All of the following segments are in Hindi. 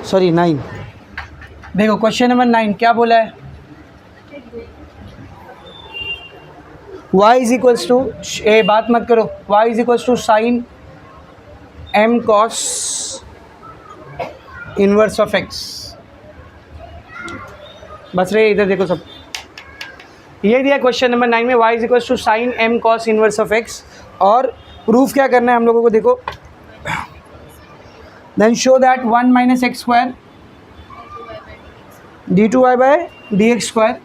सॉरी 9। देखो क्वेश्चन नंबर 9 क्या बोला है, y इज इक्वल्स टू, बात मत करो, y is equals to sine m cos inverse of x। बस रे इधर देखो सब, ये दिया क्वेश्चन नंबर 9 में y is equals to sine m cos inverse of x, और प्रूफ क्या करना है हम लोगों को, देखो then show that 1 minus x square d2y by dx square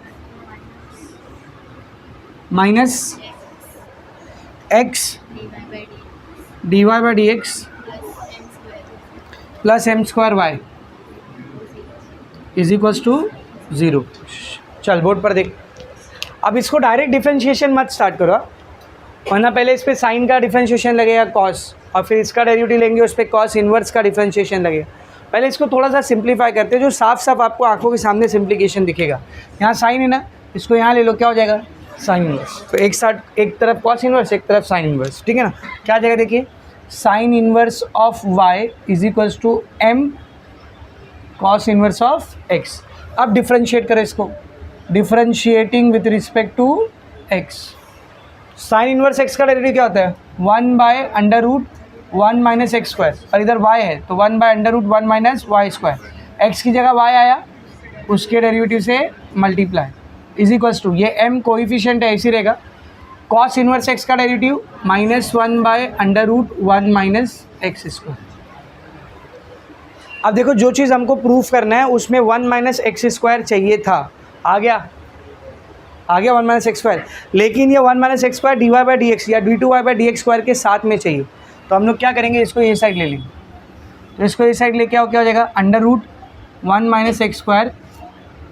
minus x dy by dx plus m square y is equals to 0। चल बोर्ड पर देख, अब इसको डायरेक्ट डिफरेंशिएशन मत स्टार्ट करो, वरना पहले इस पर साइन का डिफरेंशिएशन लगेगा कॉस, और फिर इसका डेरिवेटिव लेंगे उस पर कॉस इन्वर्स का डिफरेंशिएशन लगेगा। पहले इसको थोड़ा सा सिंप्लीफाई करते हैं, जो साफ साफ आपको आंखों के सामने सिंप्लीकेशन दिखेगा। यहाँ साइन है ना, इसको यहाँ ले लो, क्या हो जाएगा साइन इन्वर्स। तो एक तरफ कॉस इन्वर्स, एक तरफ साइन इन्वर्स, ठीक है ना। क्या जगह देखिए, sine inverse of y is equals to m cos inverse of x। अब डिफरेंशिएट करें इसको, differentiating with respect to x। Sine inverse x का डेरिवेटिव क्या होता है, 1 by under root 1 minus x square, और इधर y है तो 1 by under root 1 minus y square. x की जगह y आया, उसके डेरिवेटिव से मल्टीप्लाई इज इक्वल्स टू, ये m कोएफिशिएंट है, ऐसी रहेगा, कॉस इन्वर्स x का derivative -1 by under root 1 minus x square. अब देखो जो चीज़ हमको प्रूफ करना है उसमें 1 माइनस एक्स स्क्वायर चाहिए था, आ गया 1 माइनस एक्स स्क्वायर, लेकिन ये 1 minus x square d y by d x या d2y by d x square के साथ में चाहिए। तो हम लोग क्या करेंगे, इसको ये साइड ले लेंगे, तो इसको ये साइड लेके आओ, क्या हो जाएगा under root 1 minus x square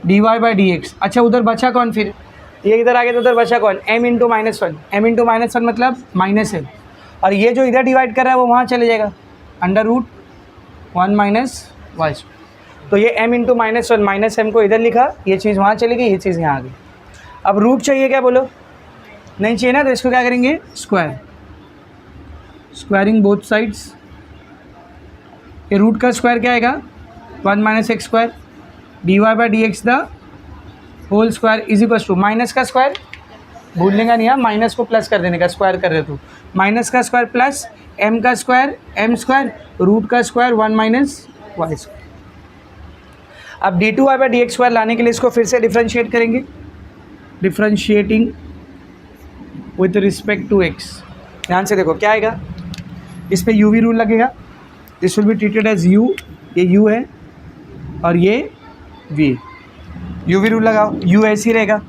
d y by d x. अच्छा उधर बचा कौन, फिर ये इधर आ गया तो उधर बचा कौन, m इंटू -1, m इंटू -1 मतलब माइनस है, और ये जो इधर डिवाइड कर रहा है वो वहाँ चले जाएगा, under root 1 minus y square. तो ये m इंटू -1 माइनस m को इधर लिखा, ये चीज़ वहाँ चली गई, ये चीज़ यहाँ आ गई। अब रूट चाहिए क्या, बोलो नहीं चाहिए ना, तो इसको क्या करेंगे स्क्वायर, स्क्वायरिंग बोथ साइड्स। ये रूट का स्क्वायर क्या आएगा, 1 minus x square d y by d x the whole square is equal to, minus का स्क्वायर भूलने का नहीं है, माइनस को प्लस कर देने का, स्क्वायर कर रहे तो माइनस का स्क्वायर प्लस m का स्क्वायर m स्क्वायर रूट का स्क्वायर 1 माइनस वाई स्क्वायर। अब d2y by d x square लाने के लिए इसको फिर से डिफ्रेंशिएट करेंगे, differentiating with respect to x। ध्यान से देखो क्या आएगा, इस पर u v रूल लगेगा, this will be treated as u, ये u है और ये v, u v रूल लगाओ, u ऐसी रहेगा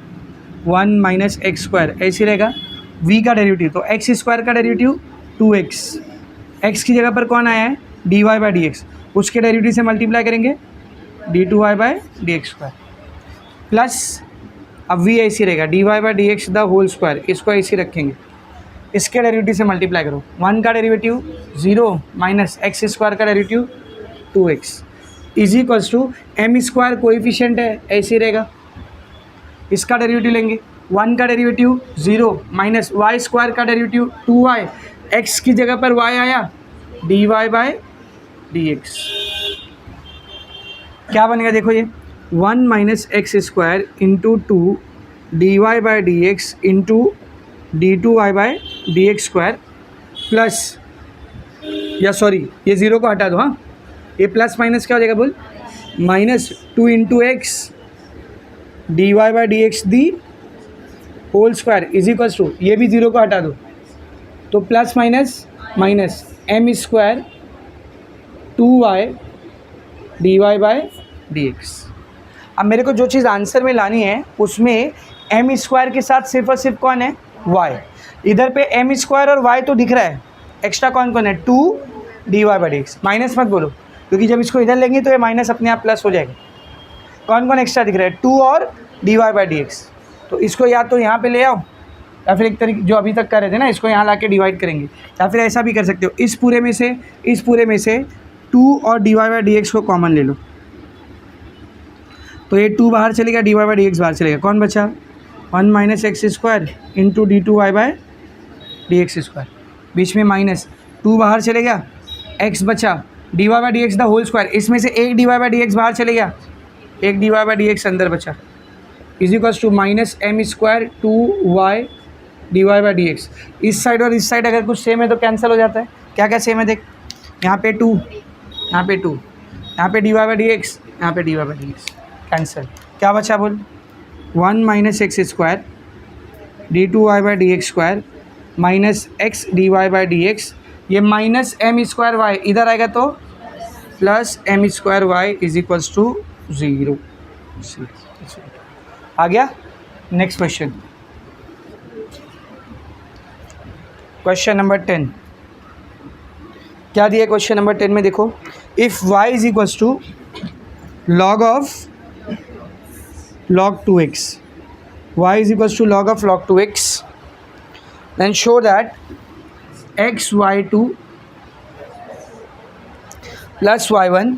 1 माइनस एक्स स्क्वायर ऐसी रहेगा, v का डेरिवेटिव तो x स्क्वायर का डेरिवेटिव 2x, x की जगह पर कौन आया है dy बाई डी एक्स, उसके डेरिवेटिव से मल्टीप्लाई करेंगे d2y by d x square plus, अब v ऐसी रहेगा dy by d x the whole square, इसको ऐसी रखेंगे, इसके डेरिवेटिव से मल्टीप्लाई करो, 1 का डेरिवेटिव 0 माइनस एक्स स्क्वायर का derivative 2x is equals to m square coefficient है ऐसी रहेगा, इसका डेरिवेटिव लेंगे, 1 का डेरिवेटिव 0 माइनस वाई स्क्वायर का डेरिवेटिव 2y, x की जगह पर y आया dy बाई डी एक्स। क्या बनेगा देखो, ये 1 minus x square into 2 d y by d x into d2y by d x square plus, या सॉरी ये 0 को हटा दो, हाँ ये प्लस माइनस क्या हो जाएगा बोल, -2 into x d y by d x the whole square is equals to, ये भी 0 को हटा दो तो plus minus minus m square 2y d y by d x. अब मेरे को जो चीज़ आंसर में लानी है उसमें m स्क्वायर के साथ सिर्फ और सिर्फ कौन है y, इधर पे m स्क्वायर और y तो दिख रहा है, एक्स्ट्रा कौन कौन है 2 d y by d x, minus मत बोलो क्योंकि जब इसको इधर लेंगे तो ये माइनस अपने आप प्लस हो जाएगा, कौन कौन एक्स्ट्रा दिख रहा है 2 और d y by d x. तो इसको या तो यहाँ पे ले आओ या फिर एक तरीके जो अभी तक कर रहे थे ना, इसको यहाँ ला के डिवाइड करेंगे, या फिर ऐसा भी कर सकते हो, इस पूरे में से 2 और d y by d x को कॉमन ले लो, तो ये 2 बाहर चलेगा, d y by d x बाहर चलेगा, कौन बचा 1 minus x square into d2y by d x square, बीच में माइनस 2 बाहर चलेगा, x बचा d y by d x the whole square, इसमें से एक d y by d x बाहर चले गया, एक d y by d x अंदर बचा, is equals to minus m square two y d y by d x. इस साइड और इस साइड अगर कुछ सेम है तो कैंसिल हो जाता है। क्या क्या सेम है देख, यहाँ पे 2, यहाँ पे 2, यहाँ पे d y by d x, यहाँ पे d y by d x, cancel. क्या बचा बोल, 1 minus x square d two y by d x square minus x d y by d x, ये माइनस एम स्क्वायर वाई इधर आएगा तो plus m square y is equals to 0। आ गया। Next question, question number 10। क्या दिया क्वेश्चन नंबर 10 में, देखो, if y is equals to log of log 2x, y is equals to log of log 2x, then show that xy2 plus y1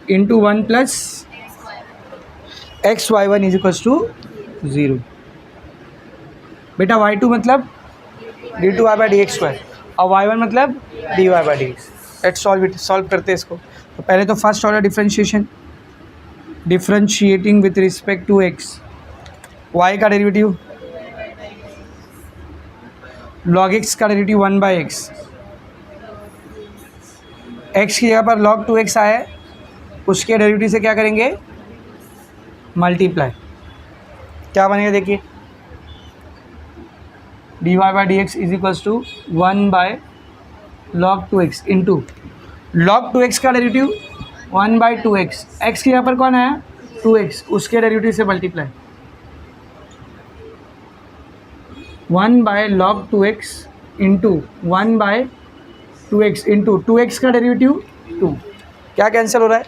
into 1 plus xy1 is equals to 0। बेटा y2 मतलब d two y by d x square और y1 मतलब d y by d x. Let's solve it, solve करते हैं इसको। तो पहले तो first order differentiation, differentiating with respect to x, y का डेरिवेटिव log x का डेरिवेटिव 1 बाई एक्स, x की जगह पर log 2x आया है, उसके डेरिवेटिव से क्या करेंगे, मल्टीप्लाई। क्या बनेगा देखिए, d y by d x is equals to 1 by log 2x into log 2x का डेरिवेटिव 1 बाई 2x, x की यहाँ पर कौन आया 2x, उसके डेरिवेटिव से multiply, 1 by log 2x into 1 by 2x into 2x का डेरिवेटिव 2। क्या कैंसिल हो रहा है,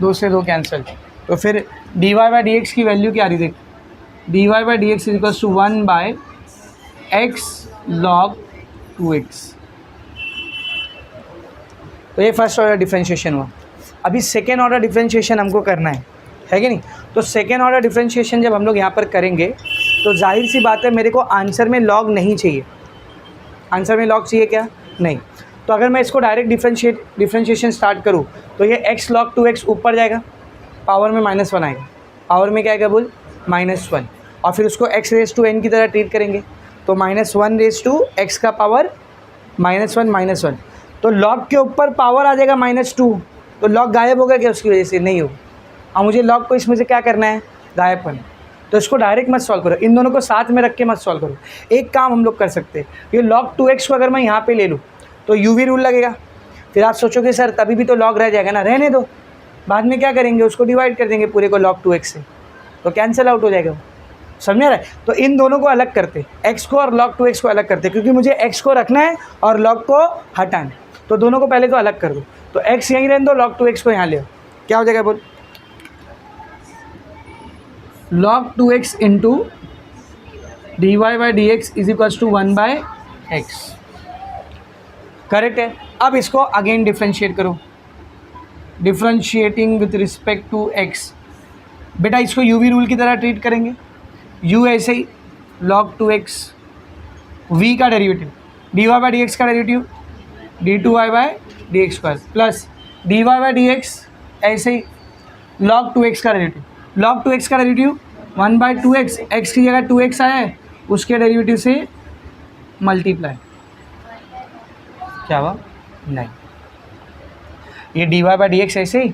2 से 2 कैंसिल। तो फिर d y by d x की वैल्यू क्या आ रही, देख, d y by d x is equals to 1 by x log 2x। तो ये फर्स्ट ऑर्डर डिफरेंशिएशन हुआ। अभी सेकेंड ऑर्डर डिफरेंशिएशन हमको करना है कि नहीं। तो सेकेंड ऑर्डर डिफरेंशिएशन जब हम लोग यहाँ पर करेंगे तो जाहिर सी बात है मेरे को आंसर में लॉग नहीं चाहिए। आंसर में लॉग चाहिए क्या, नहीं। तो अगर मैं इसको डायरेक्ट डिफरेंशिएशन स्टार्ट करूँ तो ये x log 2x ऊपर जाएगा, पावर में -1 आएगा, पावर में क्या आएगा बोल -1, और फिर उसको x रेज टू n की तरह ट्रीट करेंगे तो -1 रेज टू x का पावर -1, तो log के ऊपर पावर आ जाएगा -2, तो log गायब होगा क्या, उसकी वजह से नहीं होगा। और मुझे log को इसमें से क्या करना है, गायब करना। तो इसको डायरेक्ट मत सॉल्व करो, इन दोनों को साथ में रख के मत सॉल्व करो। एक काम हम लोग कर सकते हैं, ये log 2x को अगर मैं यहाँ पे ले लूँ तो UV रूल लगेगा। फिर आप सोचोगे सर तभी भी तो log रह जाएगा ना, रहने दो, बाद में क्या करेंगे, उसको डिवाइड कर देंगे पूरे को log 2x से, तो कैंसिल आउट हो जाएगा वो, समझ रहा है। तो इन दोनों को अलग करते, x को और log 2x को अलग करते, क्योंकि मुझे x को रखना है और log को हटाना है। तो दोनों को पहले तो अलग कर दो, तो x यहीं रहने दो, log 2x को यहाँ ले आओ। क्या हो जाएगा बोल, log 2x into d y by d x is equals to 1 by x. Correct है। अब इसको अगेन डिफ्रेंशिएट करो, differentiating with respect to x। बेटा इसको UV रूल की तरह ट्रीट करेंगे, u ऐसे ही log 2x, v का derivative d y by d x का derivative d two y by d x square plus d y by d x ऐसे ही log 2x का डेरिवेटिव, log 2x का डेरिवेटिव 1 बाई 2x, x की जगह 2x आया है, उसके डेरिवेटिव से मल्टीप्लाई। क्या हुआ, नहीं, ये d y by d x ऐसे ही।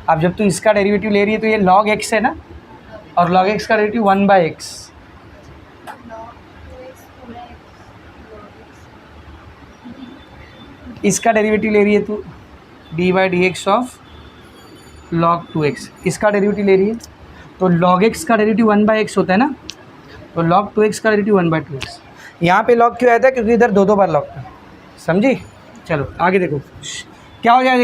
अब जब तू इसका डेरिवेटिव ले रही है तो ये log x है ना, और log x का डेरिवेटिव 1 बाई एक्स, इसका डेरिवेटिव ले रही है तू D by d x of log 2x, इसका डेरिवेटिव ले रही है तो log x का डेरिवेटिव 1 बाई एक्स होता है ना, तो log 2x का डेरिवेटिव 1 बाई 2x। यहाँ पे log क्यों आया था, क्योंकि इधर दो बार log था, समझी। चलो आगे देखो क्या हो जाएगा,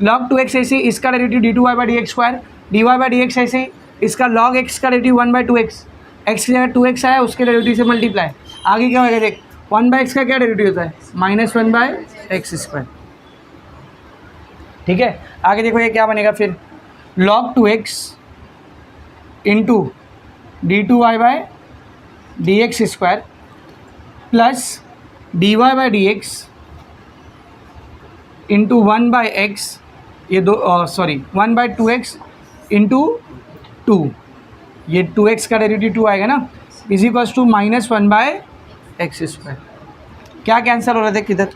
log 2x ऐसे, इसका derivative d two y by d x square, d y by d x ऐसे, इसका log x का डेरिवेटिव 1 बाई 2x, x की जगह 2x आया, उसके डेरिवेटिव से मल्टीप्लाई। आगे क्या होगा देख, 1 बाई एक्स का क्या डेरिवेटिव होता है, -1 बाई एक्स स्क्वायर। ठीक है, आगे देखो ये क्या बनेगा फिर, log 2x into d two y by d x square plus d y by d x into 1/x, ये दो सॉरी 1/2x इंटू 2, ये 2x का डेरिवेटिव 2 आएगा ना, इज इक्वल्स टू -1/x²। क्या कैंसिल हो रहे थे किधर,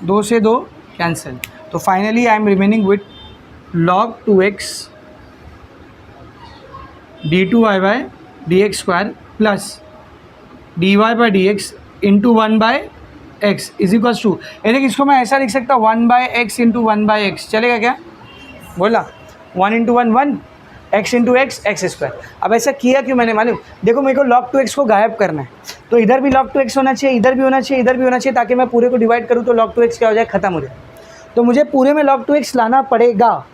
2 से 2 कैंसिल, तो finally I am remaining with log 2x d2y/dx² plus dy/dx into 1/x is equals to, यानी इसको मैं ऐसा लिख सकता हूँ 1/x इंटू 1/x, चलेगा क्या, बोला 1 इंटू 1 1, x इंटू x² अब ऐसा किया क्यों मैंने मालूम, देखो मेरे को log 2x को गायब करना है, तो इधर भी log 2x होना चाहिए, इधर भी होना चाहिए, इधर भी होना चाहिए, ताकि मैं पूरे को डिवाइड करूँ तो log 2x क्या हो जाए, खत्म हो जाए। तो मुझे पूरे में log 2x लाना पड़ेगा,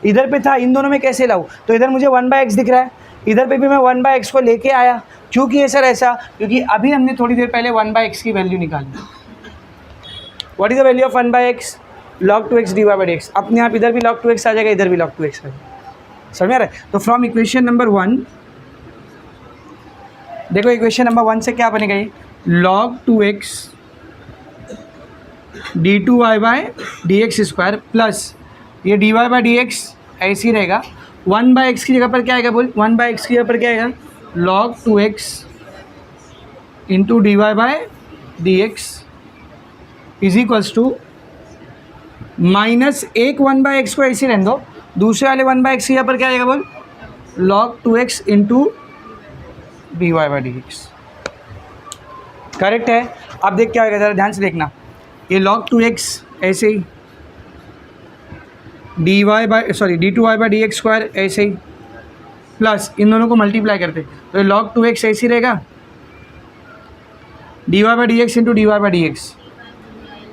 इधर पे था, इन दोनों में कैसे लाऊँ, तो इधर मुझे 1/x दिख रहा है, इधर पे भी मैं 1/x को लेके आया, क्यों किए सर ऐसा, क्योंकि अभी हमने थोड़ी देर पहले 1/x की वैल्यू निकाली। What is the value of 1/x, log 2x dy/dx, अपने आप इधर भी log 2x आ जाएगा, इधर भी log 2x आ जाएगा, समझ में आ रहा है। तो फ्रॉम इक्वेशन नंबर 1, देखो इक्वेशन नंबर 1 से क्या बनेगा, ये log 2x d2y/dx² प्लस ये dy/dx ऐसे ही रहेगा, 1/x की जगह पर क्या आएगा, बोल 1/x की जगह पर क्या आएगा, log 2x into dy/dx is equals to minus एक 1/x को ऐसे रहने दो, दूसरे वाले 1/x की जगह पर क्या आएगा, बोल log 2x into dy/dx, correct है। अब देख क्या होगा, ज़रा ध्यान से देखना, ये log 2x ऐसे ही d2y/dx² ऐसे ही प्लस इन दोनों को मल्टीप्लाई करते तो ये log 2x ऐसे ही रहेगा, dy/dx into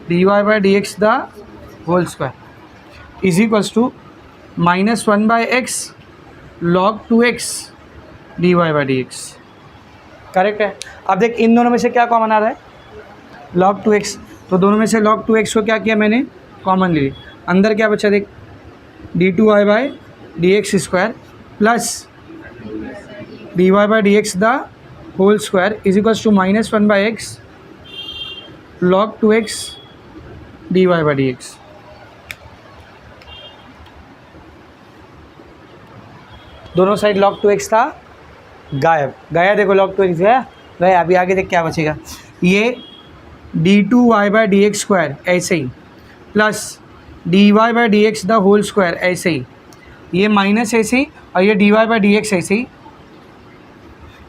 dy/dx the whole square is equals to -1/x log 2x dy/dx, correct है। अब देख इन दोनों में से क्या कॉमन आ रहा है, log 2x, तो दोनों में से log 2x को क्या किया मैंने, कॉमन ले लिया, अंदर क्या बचा, देख d2y/dx² plus dy/dx the whole square is equals to -1/x log 2x dy/dx। दोनों साइड log 2x था, गायब गया, देखो log 2x गया, अभी आगे देख क्या बचेगा, ये d2y/dx² ऐसे ही plus dy/dx the whole square ऐसे ही, ये माइनस ऐसे ही और ये dy/dx ऐसे ही,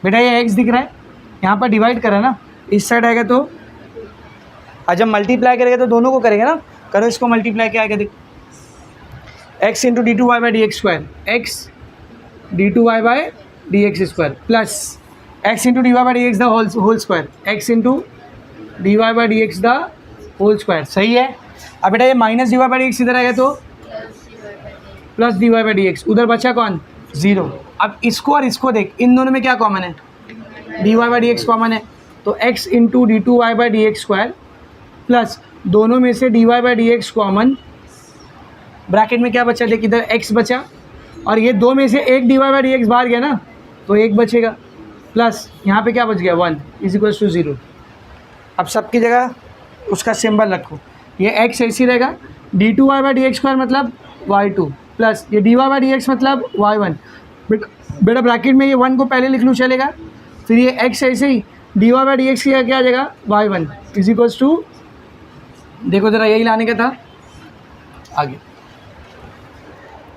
बेटा ये x दिख रहा है, यहाँ पर डिवाइड करा ना, इस साइड आएगा तो, और जब मल्टीप्लाई करेगा तो दोनों को करेगा ना, करो इसको मल्टीप्लाई, क्या आएगा देख, x into d2y/dx² x d2y/dx² plus x into dy/dx the whole square x into dy/dx the whole square, सही है। अब बेटा ये माइनस dy/dx इधर आएगा तो प्लस dy/dx, उधर बचा कौन, 0। अब इसको और इसको देख, इन दोनों में क्या कॉमन है, dy/dx कॉमन है, तो x इंटू d2y/dx² प्लस दोनों में से dy/dx कॉमन, ब्रैकेट में क्या बचा, देख इधर x बचा और ये दो में से एक dy/dx बाहर गया ना, तो एक बचेगा, प्लस यहाँ पे क्या बच गया 1 इज इक्वल्स टू 0। अब सबकी जगह उसका सिंबल रखो, ये x ऐसी रहेगा, d2y/dx² मतलब y2 प्लस ये dy/dx मतलब y1, बेटा ब्रैकेट में ये 1 को पहले लिख लूँ चलेगा, फिर ये x ऐसे ही dy/dx की क्या आ जाएगा y1 इज इक्वल्स टू, देखो ज़रा यही लाने का था, आगे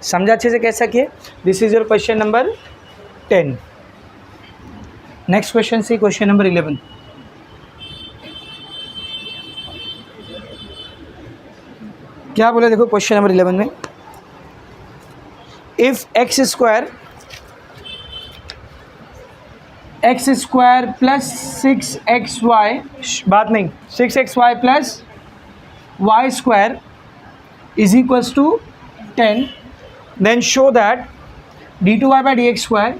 समझा अच्छे से कैसा किए। This is your question number 10। Next question see question number 11। क्या बोला, देखो क्वेश्चन नंबर 11 में, इफ x² प्लस 6xy, बात नहीं, 6xy plus y² is equals to 10, then show that d2y/dx²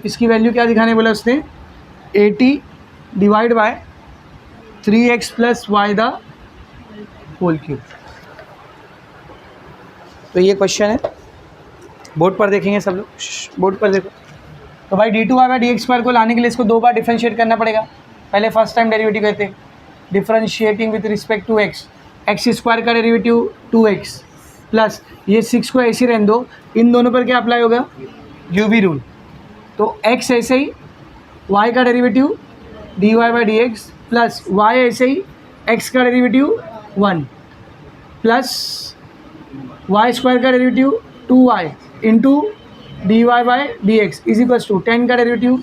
इसकी वैल्यू क्या दिखाने बोला उसने, 80 divide by 3x plus y the whole cube. तो ये क्वेश्चन है, बोर्ड पर देखेंगे सब लोग, बोर्ड पर देखो। तो भाई d2y/dx² को लाने के लिए इसको 2 बार डिफरेंशिएट करना पड़ेगा, पहले फर्स्ट टाइम डेरिवेटिव कहते, differentiating with respect to x, x square का डेरिवेटिव 2x प्लस ये 6 को ऐसे रहने दो, इन दोनों पर क्या अप्लाई होगा, यूवी रूल। तो x ऐसे ही y का derivative dy by d x plus y ऐसे ही x का डेरिवेटिव 1 प्लस वाई स्क्वायर का derivative 2y into d y by d x is equals to 10 का डेरिवेटिव।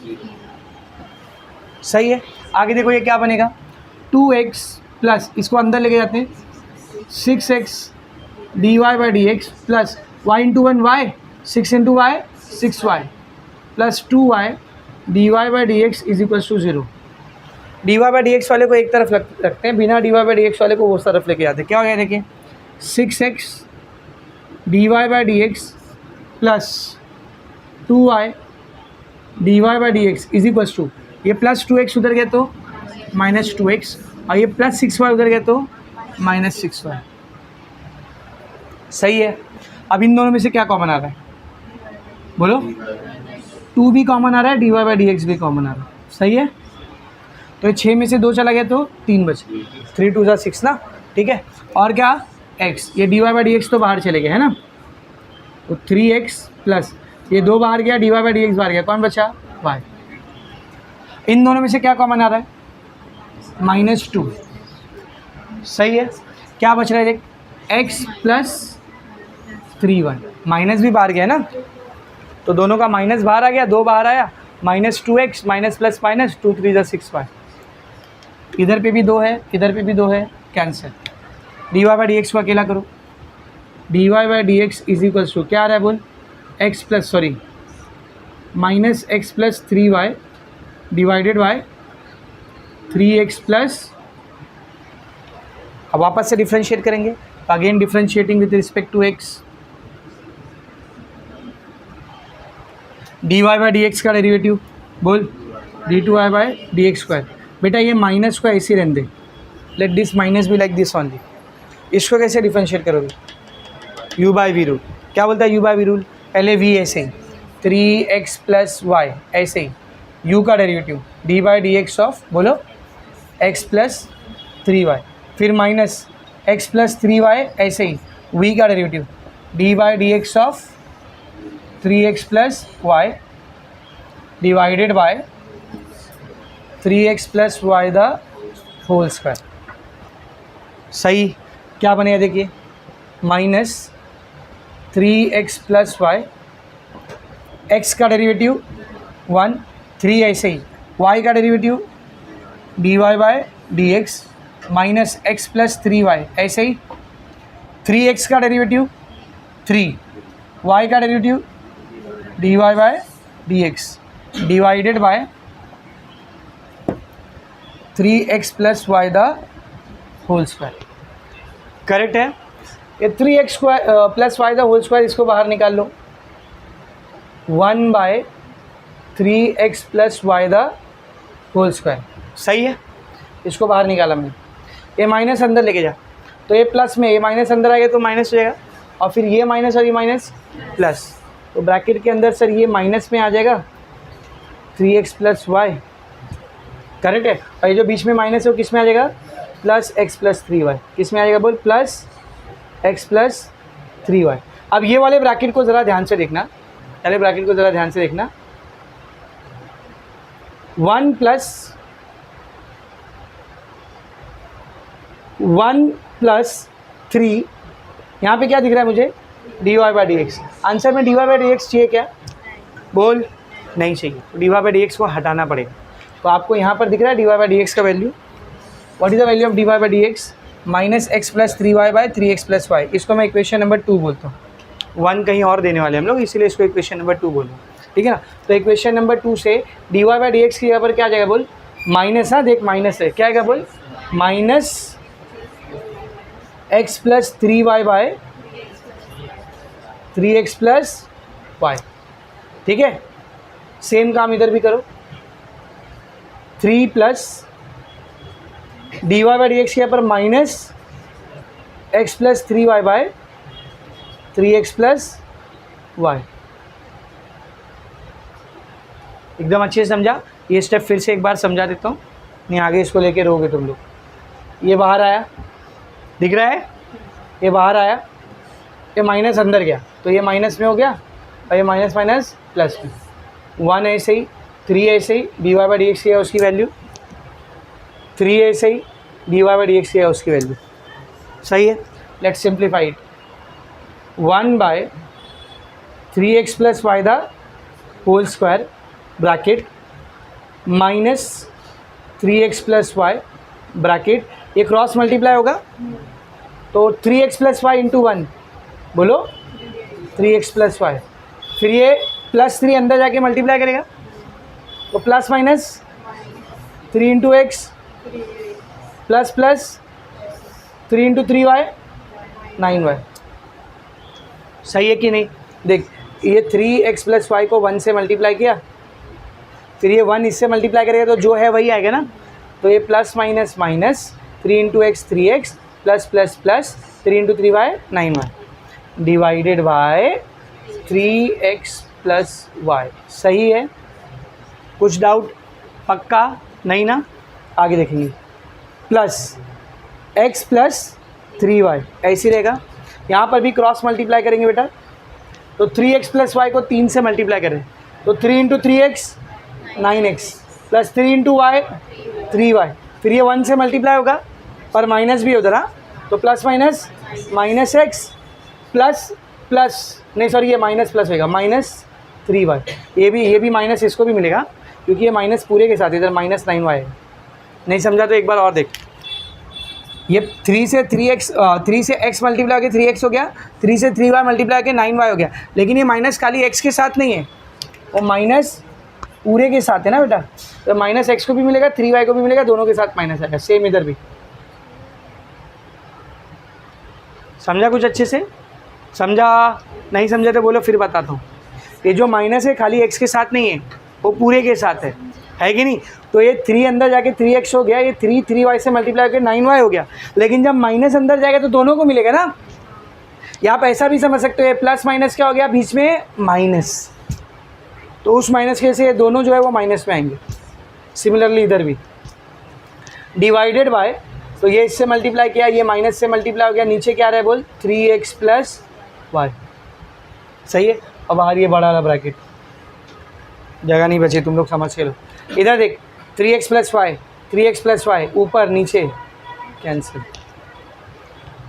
सही है। आगे देखो ये क्या बनेगा, 2x प्लस इसको अंदर लेके जाते हैं 6x d y by d x plus y into 1 y, 6 into y 6y plus 2y d y by d x is equals to 0। D y by d x वाले को एक तरफ रखते हैं, बिना d y by d x वाले को वो तरफ लेके जाते हैं। क्या हो गया देखिए, 6x d y by d x plus 2y d y by d x is equals to, ये प्लस 2x उधर गया तो माइनस 2x और ये प्लस 6y उधर गया तो माइनस 6y। सही है। अब इन दोनों में से क्या कॉमन आ रहा है, बोलो, 2 भी कॉमन आ रहा है, d y by d x भी कॉमन आ रहा है। सही है। तो ये 6 में से 2 चला गया तो 3 बचे, 3 2 6 ना, ठीक है। और क्या, x, ये d y by d x तो बाहर चले गए है ना, तो 3x प्लस ये 2 बाहर गया, d y by d x बाहर गया, कौन बचा, y। इन दोनों में से क्या कॉमन आ रहा है, -2। सही है। क्या बच रहा है देख, x प्लस 3y, माइनस भी बाहर गया ना, तो दोनों का माइनस बाहर आ गया, 2 बाहर आया, -2x minus plus minus 2 3 6y, इधर पे भी 2 है, इधर पे भी 2 है, cancel. D y by d x को अकेला करो, d y by d x is equals to क्या आ रहा है बोल, x plus sorry minus x plus 3y divided by 3x plus, अब वापस से डिफ्रेंशिएट करेंगे, again differentiating with respect to x, d y by d x का डेरिवेटिव बोल d two y by d x square. बेटा ये माइनस को ऐसे रहने दे, लेट दिस माइनस भी लाइक दिस ओनली। इसको कैसे डिफ्रेंशिएट करोगे, u बाई वी रूल। क्या बोलता है u बाई वी रूल, पहले v ऐसे ही 3x प्लस वाई, ऐसे ही u का derivative d by d x of बोलो x प्लस 3y, फिर माइनस x प्लस 3y, ऐसे ही v का derivative d by d x of 3x plus y divided by 3x plus y the whole square. सही। क्या बनेगा देखिए, minus 3x plus y, x का डेरिवेटिव 1, 3 ऐसे ही y का derivative dy by d x minus x plus 3y, ऐसे ही 3x का डेरिवेटिव 3, y का derivative dy by d x divided by 3x plus y the whole square. Correct है। ये 3x square plus y the whole square, इसको बाहर निकाल लो, 1 bye 3x plus y the whole square. सही है। इसको बाहर निकाला मैंने, ये माइनस अंदर लेके जा, तो ये प्लस में, ये माइनस अंदर आ गया तो माइनस हो जाएगा, और फिर ये माइनस और ये माइनस प्लस, तो ब्रैकेट के अंदर सर ये माइनस में आ जाएगा 3x प्लस वाई। करेक्ट है। और ये जो बीच में माइनस है वो किस में आ जाएगा, प्लस x प्लस 3y, किस में आ जाएगा बोल, प्लस x प्लस 3y। अब ये वाले ब्रैकेट को ज़रा ध्यान से देखना, पहले ब्रैकेट को ज़रा ध्यान से देखना, 1 प्लस 3, यहाँ पे क्या दिख रहा है मुझे, d y by d x. Answer में d y by d x चाहिए क्या, बोल, नहीं चाहिए, तो d y by d x को हटाना पड़ेगा। तो आपको यहाँ पर दिख रहा है d y by d x का value, what is the value of d y by d x, minus x plus 3y by 3x plus y. इसको मैं इक्वेशन नंबर 2 बोलता हूँ, 1 कहीं और देने वाले हम लोग, इसीलिए इसको इक्वेशन नंबर 2 बोल रहे हैं, ठीक है ना। तो इक्वेशन नंबर 2 से d y by d x की जगह पर क्या आ जाएगा बोल, माइनस, हाँ देख माइनस है, क्या आएगा बोल, minus x plus 3y by 3x plus y. ठीक है। सेम काम इधर भी करो, 3 plus d y by d x के यहाँ पर minus x plus 3y by 3x plus y. एकदम अच्छे से समझा। ये स्टेप फिर से एक बार समझा देता हूँ, नहीं आगे इसको लेके रहोगे तुम लोग। ये बाहर आया, दिख रहा है, ये बाहर आया, ये माइनस अंदर गया, तो ये माइनस में हो गया और ये माइनस माइनस प्लस में। 1 ऐसे ही, 3 ऐसे ही, d y by d x है उसकी वैल्यू, 3 ऐसे ही, d y by d x है उसकी वैल्यू। सही है, let's simplify it. 1 bye 3x plus y the whole square bracket minus 3x plus y bracket, ये क्रॉस मल्टीप्लाई होगा तो 3x प्लस वाई इंटू 1, बोलो 3x प्लस वाई, फिर ये प्लस 3 अंदर जाके मल्टीप्लाई करेगा तो plus minus 3 into x plus plus 3 into 3y 9y। सही है कि नहीं? देख, ये 3x प्लस वाई को 1 से मल्टीप्लाई किया, फिर ये 1 इससे मल्टीप्लाई करेगा तो जो है वही आएगा ना, तो ये plus minus minus 3 into x 3x plus plus plus 3 into 3y 9y divided by 3x plus y. सही है? कुछ डाउट? पक्का नहीं ना? आगे देखेंगे। प्लस x प्लस 3y ऐसे रहेगा, यहाँ पर भी क्रॉस मल्टीप्लाई करेंगे बेटा, तो 3x प्लस वाई को 3 से मल्टीप्लाई करें तो 3 into 3x 9x plus 3 into Y 3y, फिर ये 1 से मल्टीप्लाई होगा पर माइनस भी उधर, तो plus minus minus x plus plus नहीं सॉरी ये माइनस प्लस होगा माइनस 3y, ये भी माइनस इसको भी मिलेगा क्योंकि ये माइनस पूरे के साथ इधर माइनस 9y है। नहीं समझा तो एक बार और देख, ये 3 से x मल्टीप्लाई होकर 3x हो गया, 3 से 3y मल्टीप्लाई होकर 9y हो गया, लेकिन ये माइनस खाली x के साथ नहीं है, वो माइनस पूरे के साथ है ना बेटा, तो माइनस x को भी मिलेगा 3y को भी मिलेगा, दोनों के साथ माइनस आएगा। सेम इधर भी। समझा कुछ अच्छे से? समझा? नहीं समझा तो बोलो फिर बताता हूँ। ये जो माइनस है खाली x के साथ नहीं है, वो पूरे के साथ है कि नहीं? तो ये 3 अंदर जाके 3x हो गया, ये 3y से मल्टीप्लाई करके 9y हो गया, लेकिन जब माइनस अंदर जाएगा तो दोनों को मिलेगा ना। यहाँ पर ऐसा भी समझ सकते हो, ये प्लस माइनस क्या हो गया, बीच में माइनस, तो उस माइनस के से दोनों जो है वो माइनस में आएंगे। सिमिलरली इधर भी डिवाइडेड बाय, तो ये इससे मल्टीप्लाई किया, ये माइनस से मल्टीप्लाई हो गया, नीचे क्या रहा है बोल 3x प्लस वाई। सही है? अब बाहर ये बड़ा वाला ब्रैकेट, जगह नहीं बची, तुम लोग समझ के लो। इधर देख 3x प्लस वाई ऊपर नीचे cancel,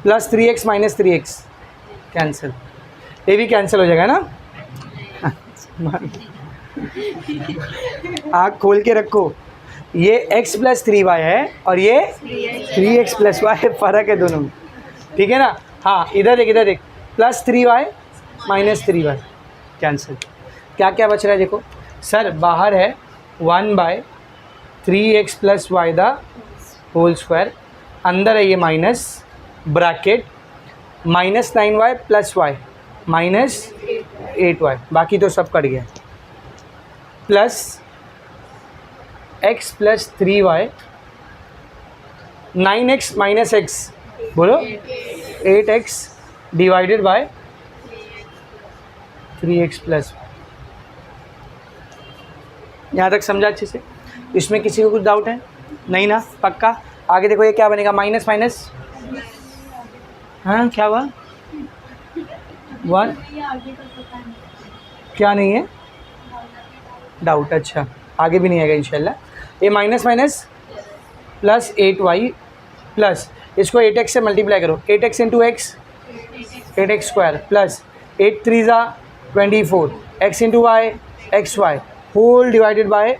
plus 3x minus 3x cancel, ये भी कैंसिल हो जाएगा ना। आँख खोल के रखो, ये x प्लस 3y है और ये 3x प्लस वाई, फ़र्क है दोनों में, ठीक है ना। हाँ इधर देख plus 3y minus 3y cancel, क्या क्या बच रहा है देखो सर, बाहर है 1 bye 3x plus y the whole square, अंदर है ये minus bracket minus 9y plus y minus 8y, बाकी तो सब कट गया, plus x plus 3y 9x minus x, बोलो 8x divided by 3x plus. यहाँ तक समझा अच्छे से? इसमें किसी को कुछ डाउट है? नहीं ना? पक्का? आगे देखो ये क्या बनेगा, माइनस माइनस, हाँ क्या हुआ 1, क्या नहीं है डाउट? अच्छा आगे भी नहीं आएगा इंशाल्लाह। ये minus minus plus 8y plus इसको 8x से मल्टीप्लाई करो, 8x into x 8x square plus 8 3 ज़ा 24 x into y x y whole divided by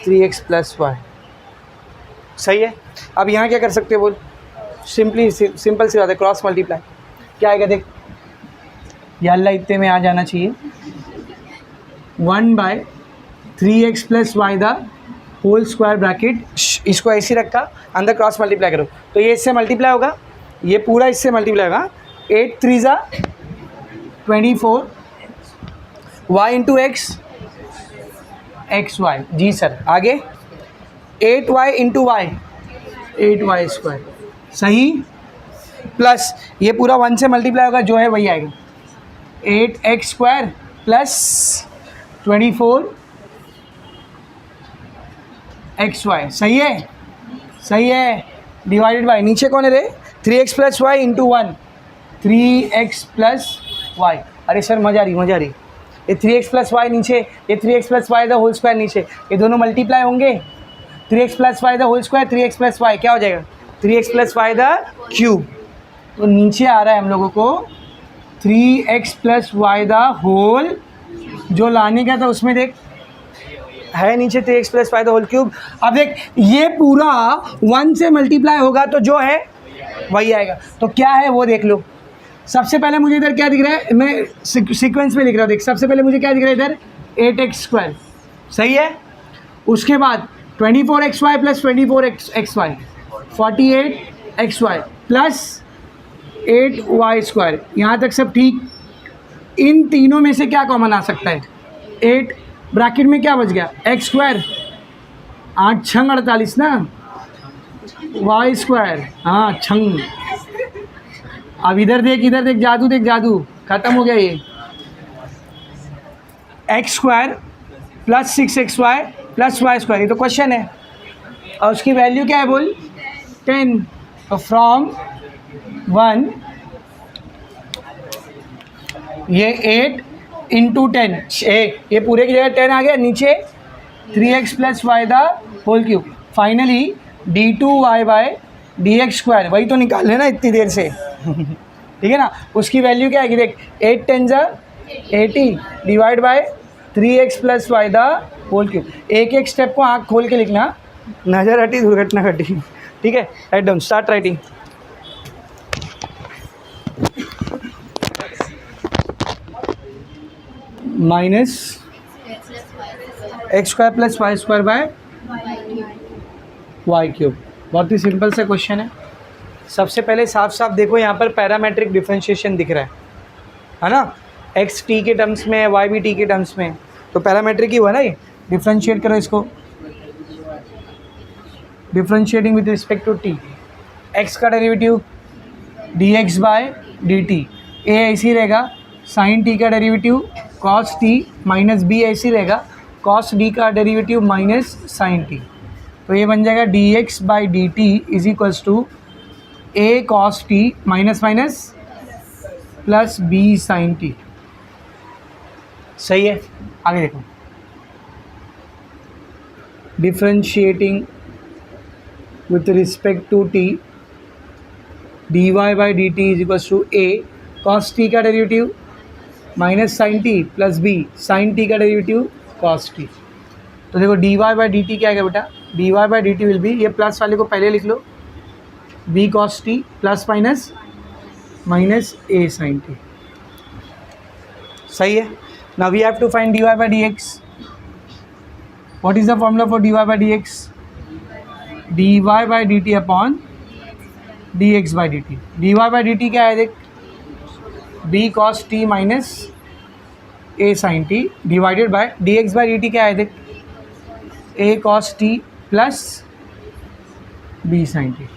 3x plus y. सही है? अब यहाँ क्या कर सकते हो बोल, सिंपल सी बात है, क्रॉस मल्टीप्लाई। क्या आएगा देख, या अल्लाह इतने में आ जाना चाहिए, 1 bye 3x plus y the whole square bracket, इसको ऐसे रखा, अंदर क्रॉस मल्टीप्लाई करो तो ये इससे मल्टीप्लाई होगा, ये पूरा इससे मल्टीप्लाई होगा, 8 3 ज़ा 24 y into x x y. जी सर आगे 8y into y 8y square, सही, प्लस ये पूरा 1 से मल्टीप्लाई होगा, जो है वही आएगा, 8x स्क्वायर प्लस 24 xy। सही है? सही है? डिवाइडेड बाय नीचे कौन है रे 3x plus y into 1 3x plus y. अरे सर मजा आ रही ये 3x प्लस वाई नीचे, ये 3x plus y the whole square नीचे, ये दोनों मल्टीप्लाई होंगे 3x plus y the whole square 3x plus y क्या हो जाएगा 3x plus y the cube. तो नीचे आ रहा है हम लोगों को 3x plus y the whole, जो लाने का था उसमें देख है नीचे 3x plus y the whole cube. अब देख ये पूरा 1 से मल्टीप्लाई होगा तो जो है वही आएगा, तो क्या है वो देख लो। सबसे पहले मुझे इधर क्या दिख रहा है, मैं सीक्वेंस में लिख रहा हूँ देख। सबसे पहले मुझे क्या दिख रहा है इधर 8x स्क्वायर, सही है। उसके बाद 24xy plus 24xy 48xy plus 8y square, यहाँ तक सब ठीक। इन तीनों में से क्या कॉमन आ सकता है 8, ब्रैकेट में क्या बच गया x स्क्वायर 8 छंग 48 ना, y स्क्वायर हाँ छंग। अब इधर देख जादू देख जादू, खत्म हो गया ये। X square plus 6xy plus y square, ये तो क्वेश्चन है और उसकी वैल्यू क्या है बोल 10। तो फ्रॉम 1 ये 8 इंटू 10 ये पूरे की जगह 10 आ गया, नीचे 3x plus y the whole cube. Finally d2y by dx square, वही तो निकाल लेना इतनी देर से ठीक है ना। उसकी वैल्यू क्या आएगी देख 8 10 80 divide by 3x plus y the whole cube. एक एक स्टेप को आँख खोल के लिखना, नज़र हटी दुर्घटना घटी, ठीक है। Right down, start writing. Minus x square plus y square by y cube. बहुत ही सिंपल सा क्वेश्चन है। सबसे पहले साफ साफ देखो यहाँ पर पैरामेट्रिक डिफरेंशिएशन दिख रहा है ना, एक्स टी के टर्म्स में है, वाई भी टी के टर्म्स में है, तो पैरामेट्रिक ही हुआ ना ये। डिफरेंशिएट करो इसको, differentiating with respect to t, x का derivative d x by d t, a ऐसी रहेगा, साइन टी का derivative cos t minus b ऐसी रहेगा, कॉस डी का डेरिवेटिव माइनस साइन टी। तो ये बन जाएगा d x by d t is equals to a cos t minus minus plus b sine t. सही है, आगे देखो। Differentiating with respect to t d y by d t is equals to a cos t का derivative minus sine t plus b sine t का डेरिवेटिव कॉस टी। तो देखो d y by d t क्या है बेटा, d y by d t will be, ये प्लस वाले को पहले लिख लो, b cos t plus minus minus a sine t. सही है। Now we have to find d y by d x. What is the formula for d y by d x, d y by d t upon d x by d t. D y by d t क्या है देख, b cos t minus a sine t divided by d x by d t क्या है देख, a cos t plus b sine t.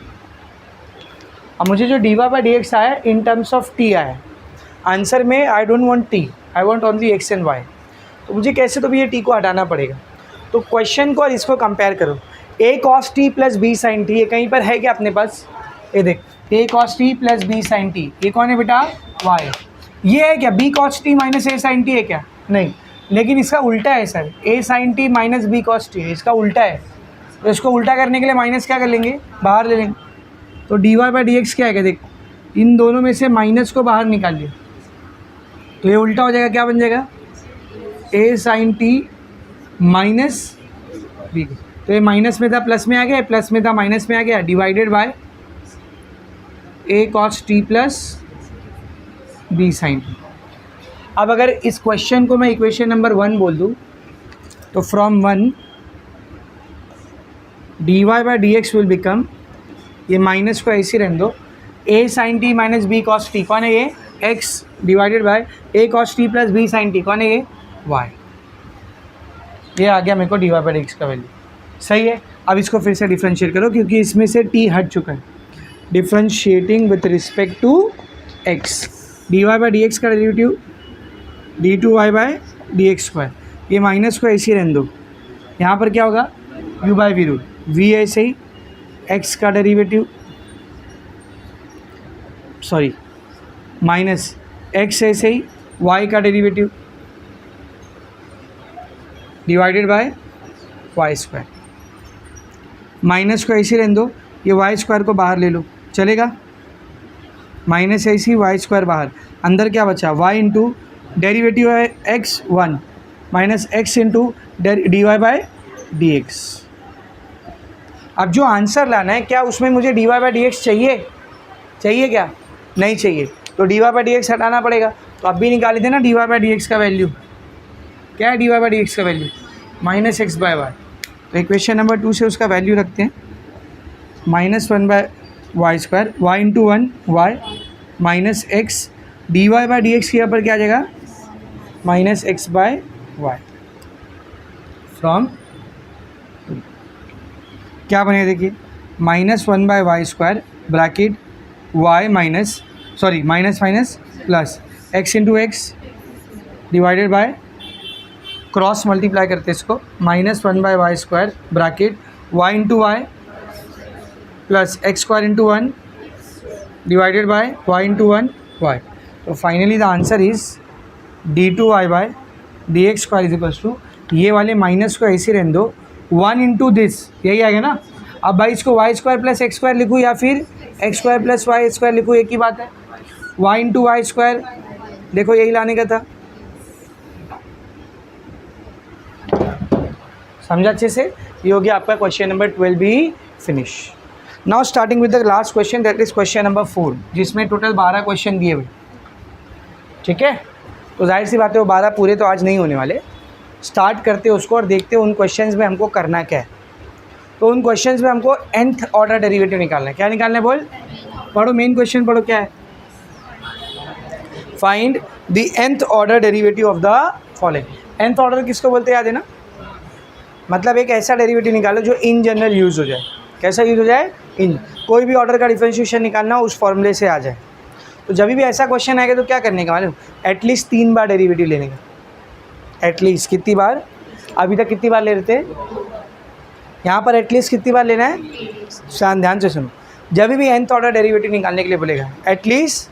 अब मुझे जो d y by d x आया इन टर्म्स ऑफ टी आया, आंसर में I don't want t, I want only x and y. तो मुझे कैसे तो भी ये टी को हटाना पड़ेगा। तो क्वेश्चन को और इसको कंपेयर करो, a cos t plus b sine t, ये कहीं पर है क्या अपने पास, ये देख a cos t plus b sine t, ये कौन है बेटा वाई। ये है क्या b cos t minus a sine t है क्या, नहीं, लेकिन इसका उल्टा है सर, a sine t minus b cos t, इसका उल्टा है। तो इसको उल्टा करने के लिए माइनस क्या कर लेंगे, बाहर ले लेंगे। तो d y by d x क्या है, देख इन दोनों में से माइनस को बाहर निकाल लिया तो ये उल्टा हो जाएगा, क्या बन जाएगा ए साइन टी माइनस बी। तो ये माइनस में था प्लस में आ गया, प्लस में था माइनस में आ गया, divided by a cos t plus b sine t. अब अगर इस क्वेश्चन को मैं इक्वेशन नंबर 1 बोल दूँ तो from 1 d y by d x will become, ये माइनस को ऐसे रहने दो, a sine t minus b cos t, कौन है ये x, divided by a cos t plus b sine t, कौन है ये वाई। ये आ गया मेरे को d y by d x का वैल्यू। सही है। अब इसको फिर से डिफ्रेंशिएट करो क्योंकि इसमें से टी हट चुका है। Differentiating with respect to x, d y by d x का derivative d two y by d x square, ये माइनस को ऐसे ही रहने दो, यहाँ पर क्या होगा u by v root, v ऐसे ही एक्स का डेरिवेटिव, सॉरी माइनस एक्स ऐसे ही वाई का derivative divided by y square. Minus को ऐसे रहने दो, ये वाई स्क्वायर को बाहर ले लो, चलेगा। माइनस ऐसी वाई स्क्वायर बाहर, अंदर क्या बचा वाई इंटू डेरीवेटिव है x 1 minus x into d y by d x. अब जो आंसर लाना है, क्या उसमें मुझे d y by d x चाहिए? चाहिए क्या? नहीं चाहिए, तो d y by d x हटाना पड़ेगा। तो अब भी निकाले थे ना d y by d x का वैल्यू, क्या है d y by d x का value? Minus x by Y. तो इक्वेशन नंबर 2 से उसका वैल्यू रखते हैं, -1 by y square, y into 1 y minus x d y by d x के ऊपर क्या आ जाएगा? Minus x by y from क्या बनेगा देखिए, -1 by y square bracket y minus sorry minus minus plus x into x divided by cross multiply करते हैं इसको, -1 by y square bracket y into y plus x square into 1 divided by y into 1 y. तो finally the answer is d2y by d x square is equals to, ये वाले माइनस को ऐसे रहने दो, 1 इंटू दिस, यही आएगा ना। अब भाई इसको y square plus x square लिखूँ या फिर x square plus y square लिखूँ, एक ही बात है। वाई इंटू वाई स्क्वायर, देखो यही लाने का था, समझा अच्छे से। ये हो गया आपका क्वेश्चन नंबर 12 भी finish. Now starting with the last question, that is question number 4, जिसमें टोटल 12 क्वेश्चन दिए हुए, ठीक है। तो जाहिर सी बात है वो 12 पूरे तो आज नहीं होने वाले। स्टार्ट करते हैं उसको और देखते हैं उन क्वेश्चंस में हमको करना क्या है। तो उन क्वेश्चंस में हमको nth ऑर्डर डेरिवेटिव निकालना है। क्या निकालना है बोल? पढ़ो, मेन क्वेश्चन पढ़ो, क्या है? Find the nth order derivative of the following. nth order किसको बोलते हैं याद है ना? मतलब एक ऐसा डेरिवेटिव निकालो जो इन जनरल यूज़ हो जाए। कैसा यूज़ हो जाए? इन, कोई भी ऑर्डर का डिफरेंशिएशन निकालना उस फॉर्मूले से आ जाए। तो जब भी ऐसा क्वेश्चन आएगा तो क्या करने का मालूम? एटलीस्ट 3 बार डेरिवेटिव लेने का। एटलीस्ट कितनी बार? अभी तक कितनी बार ले रहे थे? यहाँ पर एटलीस्ट कितनी बार लेना है? ध्यान से सुनो, जब भी nth ऑर्डर डेरिवेटिव निकालने के लिए बोलेगा एटलीस्ट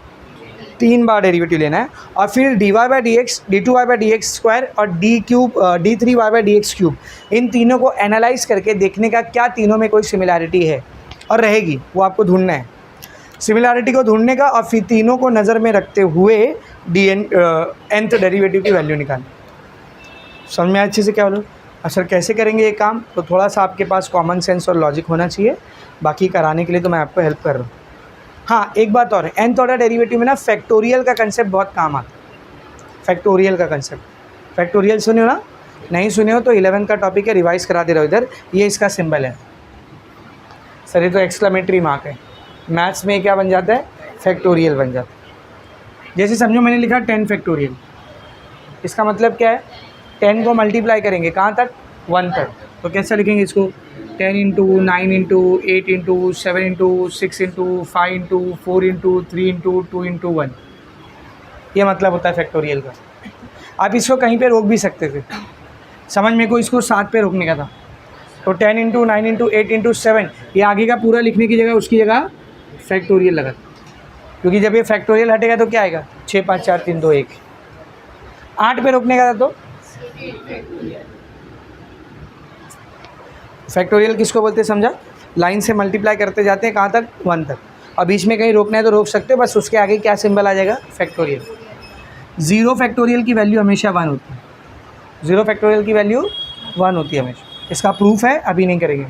3 बार डेरिवेटिव लेना है। और फिर d y by d x, d2y by d x square और d3y by d x cube, इन तीनों को एनालाइज करके देखने का क्या तीनों में कोई सिमिलैरिटी है और रहेगी, वो आपको ढूंढना है। सिमिलैरिटी को ढूंढने का और फिर तीनों को नज़र में रखते हुए nth डेरिवेटिव की वैल्यू निकालनी। समझ में अच्छे से क्या बोलो? सर कैसे करेंगे ये काम? तो थोड़ा सा आपके पास कॉमन सेंस और लॉजिक होना चाहिए, बाकी कराने के लिए तो मैं आपको हेल्प कर रहा हूँ। हाँ, एक बात और, nth ऑर्डर डेरिवेटिव में ना फैक्टोरियल का कंसेप्ट बहुत काम आता है। फैक्टोरियल का कंसेप्ट, फैक्टोरियल सुने हो ना? नहीं सुने हो तो 11 का टॉपिक है, रिवाइज करा दे रहा हूँ इधर। ये इसका सिंबल है सर, ये तो एक्सक्लेमेटरी मार्क है। मैथ्स में क्या बन जाता है? फैक्टोरियल बन जाता है। जैसे समझो मैंने लिखा 10 फैक्टोरियल, इसका मतलब क्या है? 10 को मल्टीप्लाई करेंगे कहाँ तक? 1 तक। तो कैसे लिखेंगे इसको? 10 into 9 into 8 into 7 into 6 into 5 into 4 into 3 into 2 into 1। ये मतलब होता है फैक्टोरियल का। आप इसको कहीं पे रोक भी सकते थे, समझ में को इसको 7 पे रोकने का था। तो 10 इंटू 9 इंटू 8 इंटू 7, ये आगे का पूरा लिखने की जगह उसकी जगह फैक्टोरियल लगा, क्योंकि जब ये फैक्टोरियल हटेगा तो क्या आएगा? 6 5 4 3 2 1। 8 पे रोकने का था तो फैक्टोरियल किसको बोलते हैं समझा? लाइन से मल्टीप्लाई करते जाते हैं कहाँ तक? 1 तक। और बीच में कहीं रोकना है तो रोक सकते हो, बस उसके आगे क्या सिंबल आ जाएगा? फैक्टोरियल। 0 फैक्टोरियल की वैल्यू हमेशा 1 होती है। 0 फैक्टोरियल की वैल्यू 1 होती है हमेशा। इसका प्रूफ है, अभी नहीं करेंगे।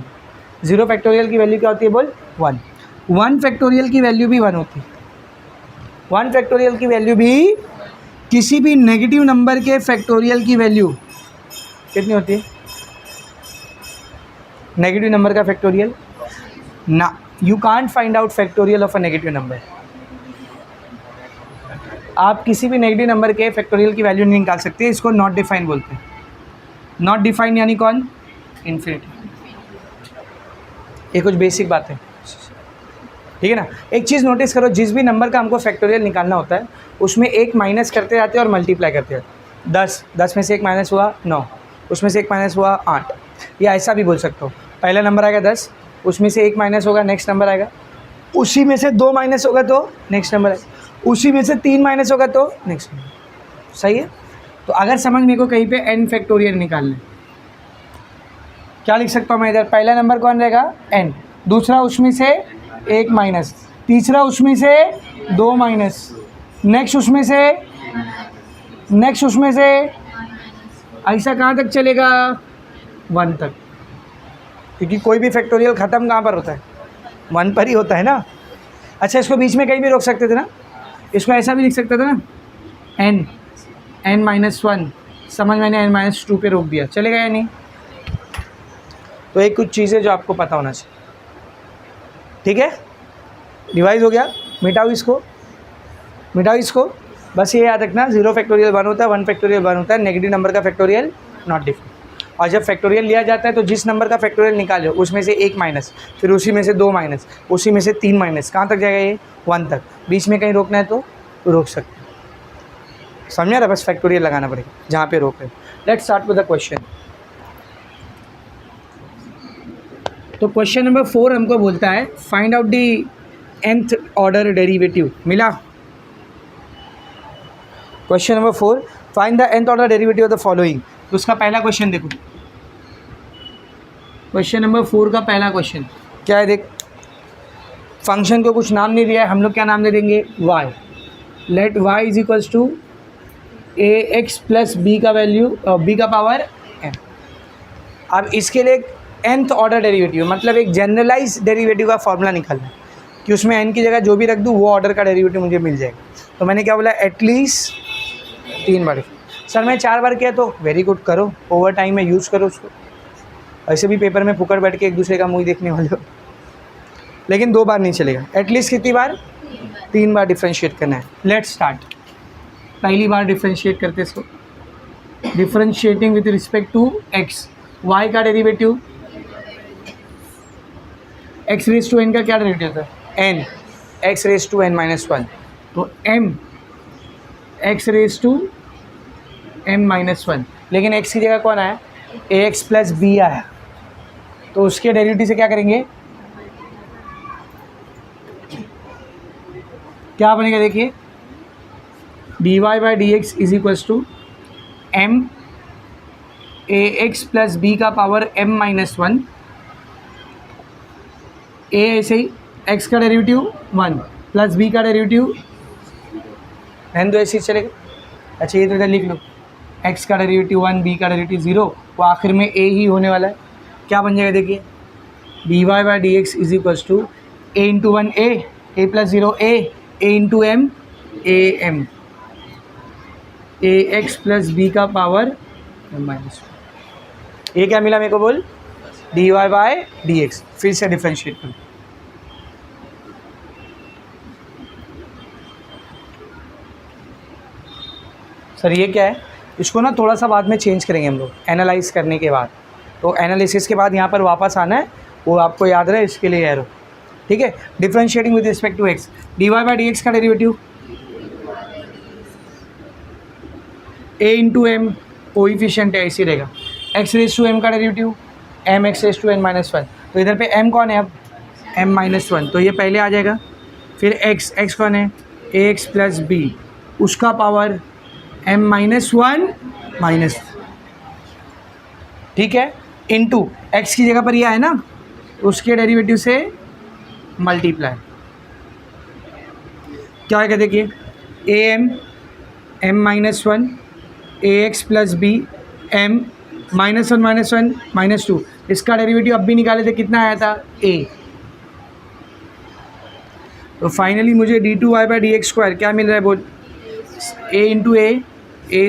0 फैक्टोरियल की वैल्यू क्या होती है बोल? 1। 1 फैक्टोरियल की वैल्यू भी 1 होती है। 1 फैक्टोरियल की वैल्यू भी, किसी भी नेगेटिव नंबर के फैक्टोरियल की वैल्यू कितनी होती है? नेगेटिव नंबर का फैक्टोरियल ना, you can't find out factorial of a negative number. आप किसी भी नेगेटिव नंबर के फैक्टोरियल की वैल्यू नहीं निकाल सकते, इसको नॉट डिफाइन बोलते हैं। नॉट डिफाइन यानी कौन? इन्फिनिटी। ये कुछ बेसिक बात है, ठीक है ना। एक चीज़ नोटिस करो, जिस भी नंबर का हमको फैक्टोरियल निकालना होता है उसमें एक माइनस करते जाते हैं और मल्टीप्लाई करते हैं। 10 में से एक माइनस हुआ 9, उसमें से एक माइनस हुआ 8, या ऐसा भी बोल सकते हो। पहला नंबर आएगा 10, उसमें से एक माइनस होगा, नेक्स्ट नंबर आएगा। उसी में से 2 माइनस होगा तो नेक्स्ट नंबर आएगा। उसी में से 3 माइनस होगा तो नेक्स्ट नंबर। सही है। तो अगर समझ मेरे को कहीं पे n फैक्टोरियल निकालना है, क्या लिख सकता हूँ मैं इधर? पहला नंबर कौन रहेगा? n, दूसरा उसमें से 1 माइनस, तीसरा उसमें से 2 माइनस, नेक्स्ट उसमें से ऐसा कहाँ तक चलेगा? 1 तक, क्योंकि कोई भी फैक्टोरियल ख़त्म कहाँ पर होता है? 1 पर ही होता है ना। अच्छा, इसको बीच में कहीं भी रोक सकते थे ना, इसको ऐसा भी लिख सकते थे ना, n-1, समझ मैंने n-2 पे रोक दिया, चलेगा या नहीं? तो एक कुछ चीज़ें जो आपको पता होना चाहिए, ठीक है। डिवाइड हो गया, मिटाओ इसको, बस ये याद रखना, 0 फैक्टोरियल 1 होता है, 1 फैक्टोरियल 1 होता है, नेगेटिव नंबर का फैक्टोरियल नॉट डिफरेंट। और जब फैक्टोरियल लिया जाता है तो जिस नंबर का फैक्टोरियल निकालो उसमें से 1 माइनस, फिर उसी में से 2 माइनस, उसी में से 3 माइनस, कहाँ तक जाएगा ये? 1 तक। बीच में कहीं रोकना है तो रोक सकते हैं, समझा ना? बस फैक्टोरियल लगाना पड़ेगा जहाँ पे रोक है। Let's start with the question. तो क्वेश्चन नंबर 4 हमको बोलता है find out the nth order derivative. मिला? Question number 4, find the nth order derivative of the following. तो उसका पहला क्वेश्चन देखो, क्वेश्चन नंबर 4 का पहला क्वेश्चन क्या है? देख, फंक्शन को कुछ नाम नहीं दिया है, हम लोग क्या नाम दे देंगे? y। Let y is equals to ax plus b का वैल्यू b का पावर n। अब इसके लिए nth ऑर्डर डेरिवेटिव मतलब एक जनरलाइज डेरिवेटिव का फॉर्मूला निकालना है कि उसमें n की जगह जो भी रख दूँ वो ऑर्डर का डेरिवेटिव मुझे मिल जाएगा। तो मैंने क्या बोला? एटलीस्ट 3 बार। सर मैं 4 बार किया, तो वेरी गुड, करो, ओवर टाइम में यूज़ करो उसको। ऐसे भी पेपर में फुकड़ बैठ के एक दूसरे का मुँह देखने वाले हो, लेकिन 2 बार नहीं चलेगा। एटलीस्ट कितनी बार? 3 बार डिफ्रेंशिएट करना है। Let's start. पहली बार डिफ्रेंशिएट करते इसको, differentiating with respect to x। y का derivative x raise to n का क्या डेरिवेटिव था? n, x raise to n-1। तो m x raise to m-1, लेकिन x की जगह कौन आया? ax प्लस b आया, तो उसके डेरिवेटिव से क्या करेंगे? क्या बनेगा? देखिए, dy by d x is equals to m ax plus b का पावर m-1, a ऐसे ही x का डेरिवेटिव 1 प्लस b का डेरिवेटिव n, तो ऐसे ही चलेगा। अच्छा, ये तो इधर लिख लो, x का डेरिवेटिव 1, b का डेरिवेटिव 0, वो आखिर में a ही होने वाला है। क्या बन जाएगा? देखिए, dy by d x is equals to a into 1 a plus 0 a into m am, ax plus b का पावर m-1। ये क्या मिला मेरे को? बोल, dy बाई डी एक्स। फिर से डिफ्रेंशिएट करो, सर ये क्या है? इसको ना थोड़ा सा बाद में चेंज करेंगे हम लोग एनालाइज करने के बाद। तो एनालिसिस के बाद यहाँ पर वापस आना है, वो आपको याद रहे, इसके लिए एरो, ठीक है। Differentiating with respect to x, dy by d x का derivative a into m, coefficient है, ऐसी रहेगा। x रेज टू m का derivative m x raise to n-1, तो इधर पे m कौन है? अब m-1, तो ये पहले आ जाएगा। फिर x कौन है? ax प्लस b, उसका पावर m-1 माइनस, ठीक है, इनटू x की जगह पर यह है ना, उसके डेरिवेटिव से मल्टीप्लाई। क्या आएगा? देखिए, am m-1 ax plus b m-1 -1 -2, इसका डेरिवेटिव अब भी निकाले थे, कितना आया था? a। तो फाइनली मुझे d2y by d x square क्या मिल रहा है? बोल, a into a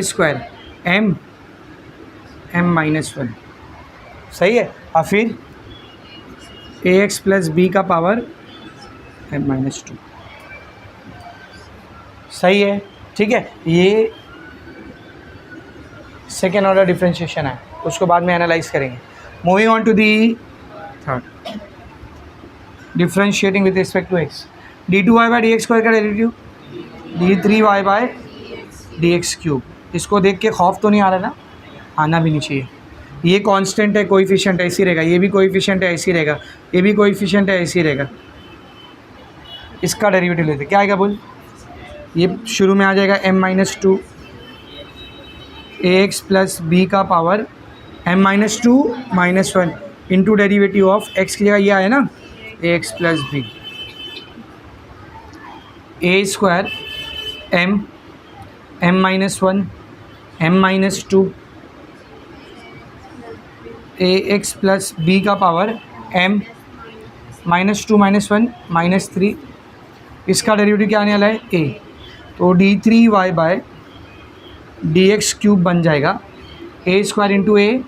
square m-1, सही है। और फिर ax प्लस b का पावर m-2, सही है, ठीक है। ये सेकेंड ऑर्डर डिफ्रेंशिएशन है, उसको बाद में एनालाइज करेंगे। Moving on to the third, differentiating with respect to x, d2y by d x square का derivative d3y by d x cube. इसको देख के खौफ तो नहीं आ रहा ना? आना भी नहीं चाहिए। ये कांस्टेंट है, कोएफिशिएंट ऐसे ही रहेगा, ये भी कोएफिशिएंट है ऐसे ही रहेगा, ये भी कोएफिशिएंट है ऐसे ही रहेगा। इसका डेरिवेटिव लेते क्या आएगा बोल, ये शुरू में आ जाएगा m-2 ax प्लस बी का power m-2 -1 into derivative of x की जगह ये आया ना ax plus b a square m-1 m-2 ax plus b का पावर m-2 -1 -3, इसका डेरिवेटिव क्या आने वाला है a, तो d3y बाय dx क्यूब बन जाएगा a square into a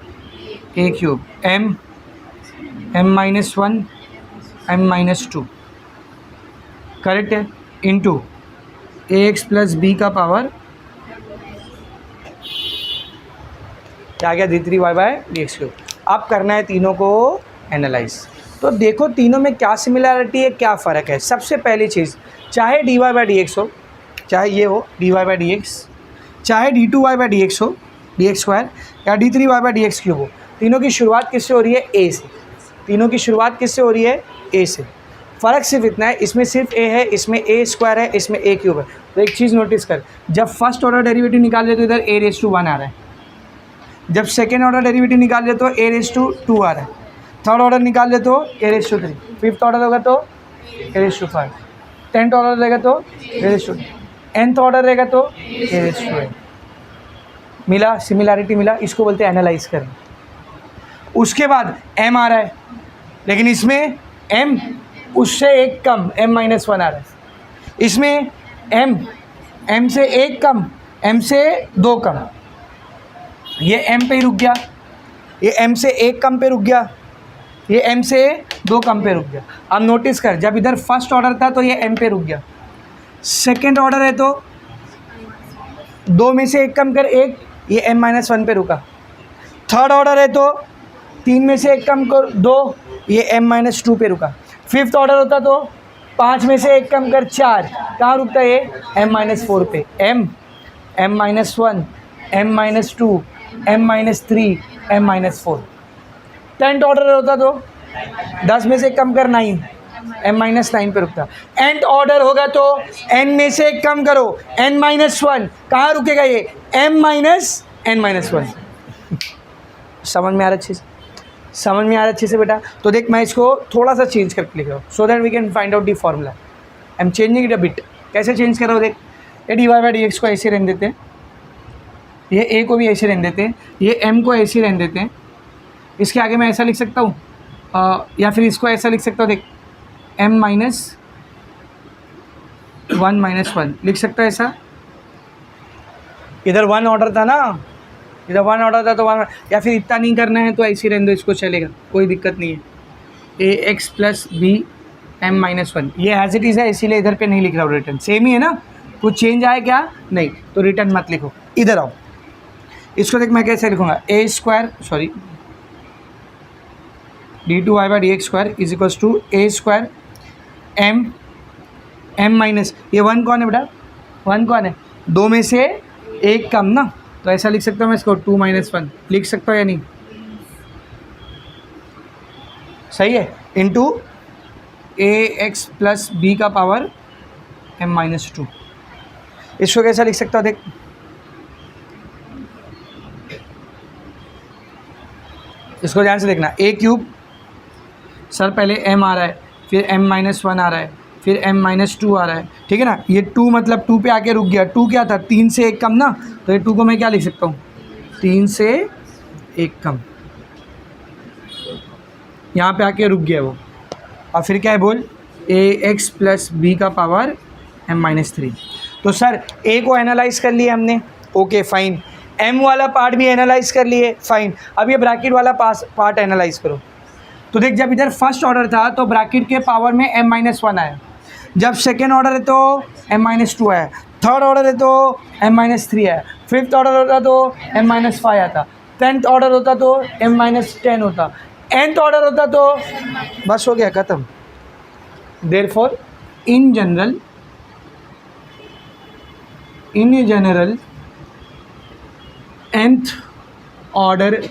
cube m-1 m-2 correct है इंटू ax प्लस बी का पावर क्या आ गया d3y बाय dx क्यूब। अब करना है तीनों को एनालाइज। तो देखो तीनों में क्या सिमिलैरिटी है, क्या फ़र्क है। सबसे पहली चीज़, चाहे dy बाई dx हो, चाहे ये हो dy बाई dx, चाहे d2y बाई dx हो dx स्क्वायर, या d3y बाई dx क्यूब हो, तीनों की शुरुआत किससे हो रही है a से। तीनों की शुरुआत किससे हो रही है a से। फ़र्क सिर्फ इतना है, इसमें सिर्फ a है, इसमें a स्क्वायर है, इसमें a क्यूब है। तो एक चीज़ नोटिस कर, जब फर्स्ट ऑर्डर डेरिवेटिव निकाल ले तो इधर a⁻1 आ रहा है, जब सेकेंड ऑर्डर डेरिवेटिव निकाल ले तो a⁻2 आ रहा है, थर्ड ऑर्डर निकाल ले तो a⁻3, फिफ्थ ऑर्डर होगा तो a⁵, 10th ऑर्डर रहेगा तो a⁻10, nth ऑर्डर रहेगा तो a⁻n। मिला, सिमिलैरिटी मिला, इसको बोलते हैं एनालाइज करना। उसके बाद m आ रहा है, लेकिन इसमें m उससे एक कम m-1 आ रहा है, इसमें m से एक कम, m से दो कम, ये m पे ही रुक गया, ये m से एक कम पे रुक गया, ये m से दो कम पे रुक गया। अब नोटिस कर, जब इधर फर्स्ट ऑर्डर था तो ये m पे रुक गया, सेकंड ऑर्डर है तो दो में से एक कम कर एक, ये m-1 पे रुका, थर्ड ऑर्डर है तो तीन में से एक कम कर दो, ये m-2 पे रुका, फिफ्थ ऑर्डर होता तो पाँच में से एक कम कर चार, कहाँ रुकता है ये m-4 पे, m-1 m-2 m-3 m-4। 10th order होता तो 10 में से कम कर 9, m-9 पे रुकता। nth ऑर्डर होगा तो n में से कम करो, n-1, कहाँ रुकेगा ये m-1। समझ में आ रहा अच्छे से, समझ में आ रहा अच्छे से बेटा। तो देख मैं इसको थोड़ा सा चेंज करके लिख रहा हूँ so that we can find out the formula. I am changing it a bit. कैसे चेंज कर रहा हूँ देख, ये dy बाई dx को ऐसे रहने देते हैं, ये a को भी ऐसे रहने देते हैं, ये m को ऐसे रहने देते हैं, इसके आगे मैं ऐसा लिख सकता हूँ या फिर इसको ऐसा लिख सकता हूँ देख, m-1 लिख सकता है ऐसा। इधर 1 ऑर्डर था ना, इधर 1 ऑर्डर था तो 1, या फिर इतना नहीं करना है तो ऐसे रहने दो, इसको चलेगा, कोई दिक्कत नहीं है। ax प्लस बी m-1, ये एज इट इज़ है, इसीलिए इधर पे नहीं लिख रहा हूँ, रिटर्न सेम ही है ना, कुछ चेंज आया क्या नहीं, तो रिटर्न मत लिखो। इधर आओ, इसको देख मैं कैसे लिखूँगा, a square sorry d2y by dx square is equals to a square m ये 1 कौन है बेटा, 1 कौन है, दो में से एक कम ना, तो ऐसा लिख सकता हूँ मैं इसको 2 - 1 लिख सकता हूँ या नहीं, सही है, इंटू ax प्लस बी का पावर m-2। इसको कैसा लिख सकता हूँ देख, इसको ध्यान से देखना, a क्यूब सर पहले m आ रहा है, फिर m-1 आ रहा है, फिर m-2 आ रहा है, ठीक है ना। ये 2 मतलब 2 पे आके रुक गया, 2 क्या था 3 से एक कम ना, तो ये 2 को मैं क्या लिख सकता हूँ 3 से एक कम, यहाँ पे आके रुक गया वो। और फिर क्या है बोल, ax प्लस बी का पावर m-3। तो सर a को एनालाइज कर लिए हमने, ओके फाइन, m वाला पार्ट भी एनालाइज कर लिए, फाइन। अब ये ब्रैकेट वाला पार्ट एनालाइज करो। तो देख जब इधर फर्स्ट ऑर्डर था तो ब्रैकेट के पावर में m-1 आया, जब सेकेंड ऑर्डर है तो m-2 आया, थर्ड ऑर्डर है तो m-3 आया, फिफ्थ ऑर्डर होता तो m-5 आता, 10th ऑर्डर होता तो m-10 होता, nth ऑर्डर होता तो बस हो गया ख़त्म। Therefore in general nth order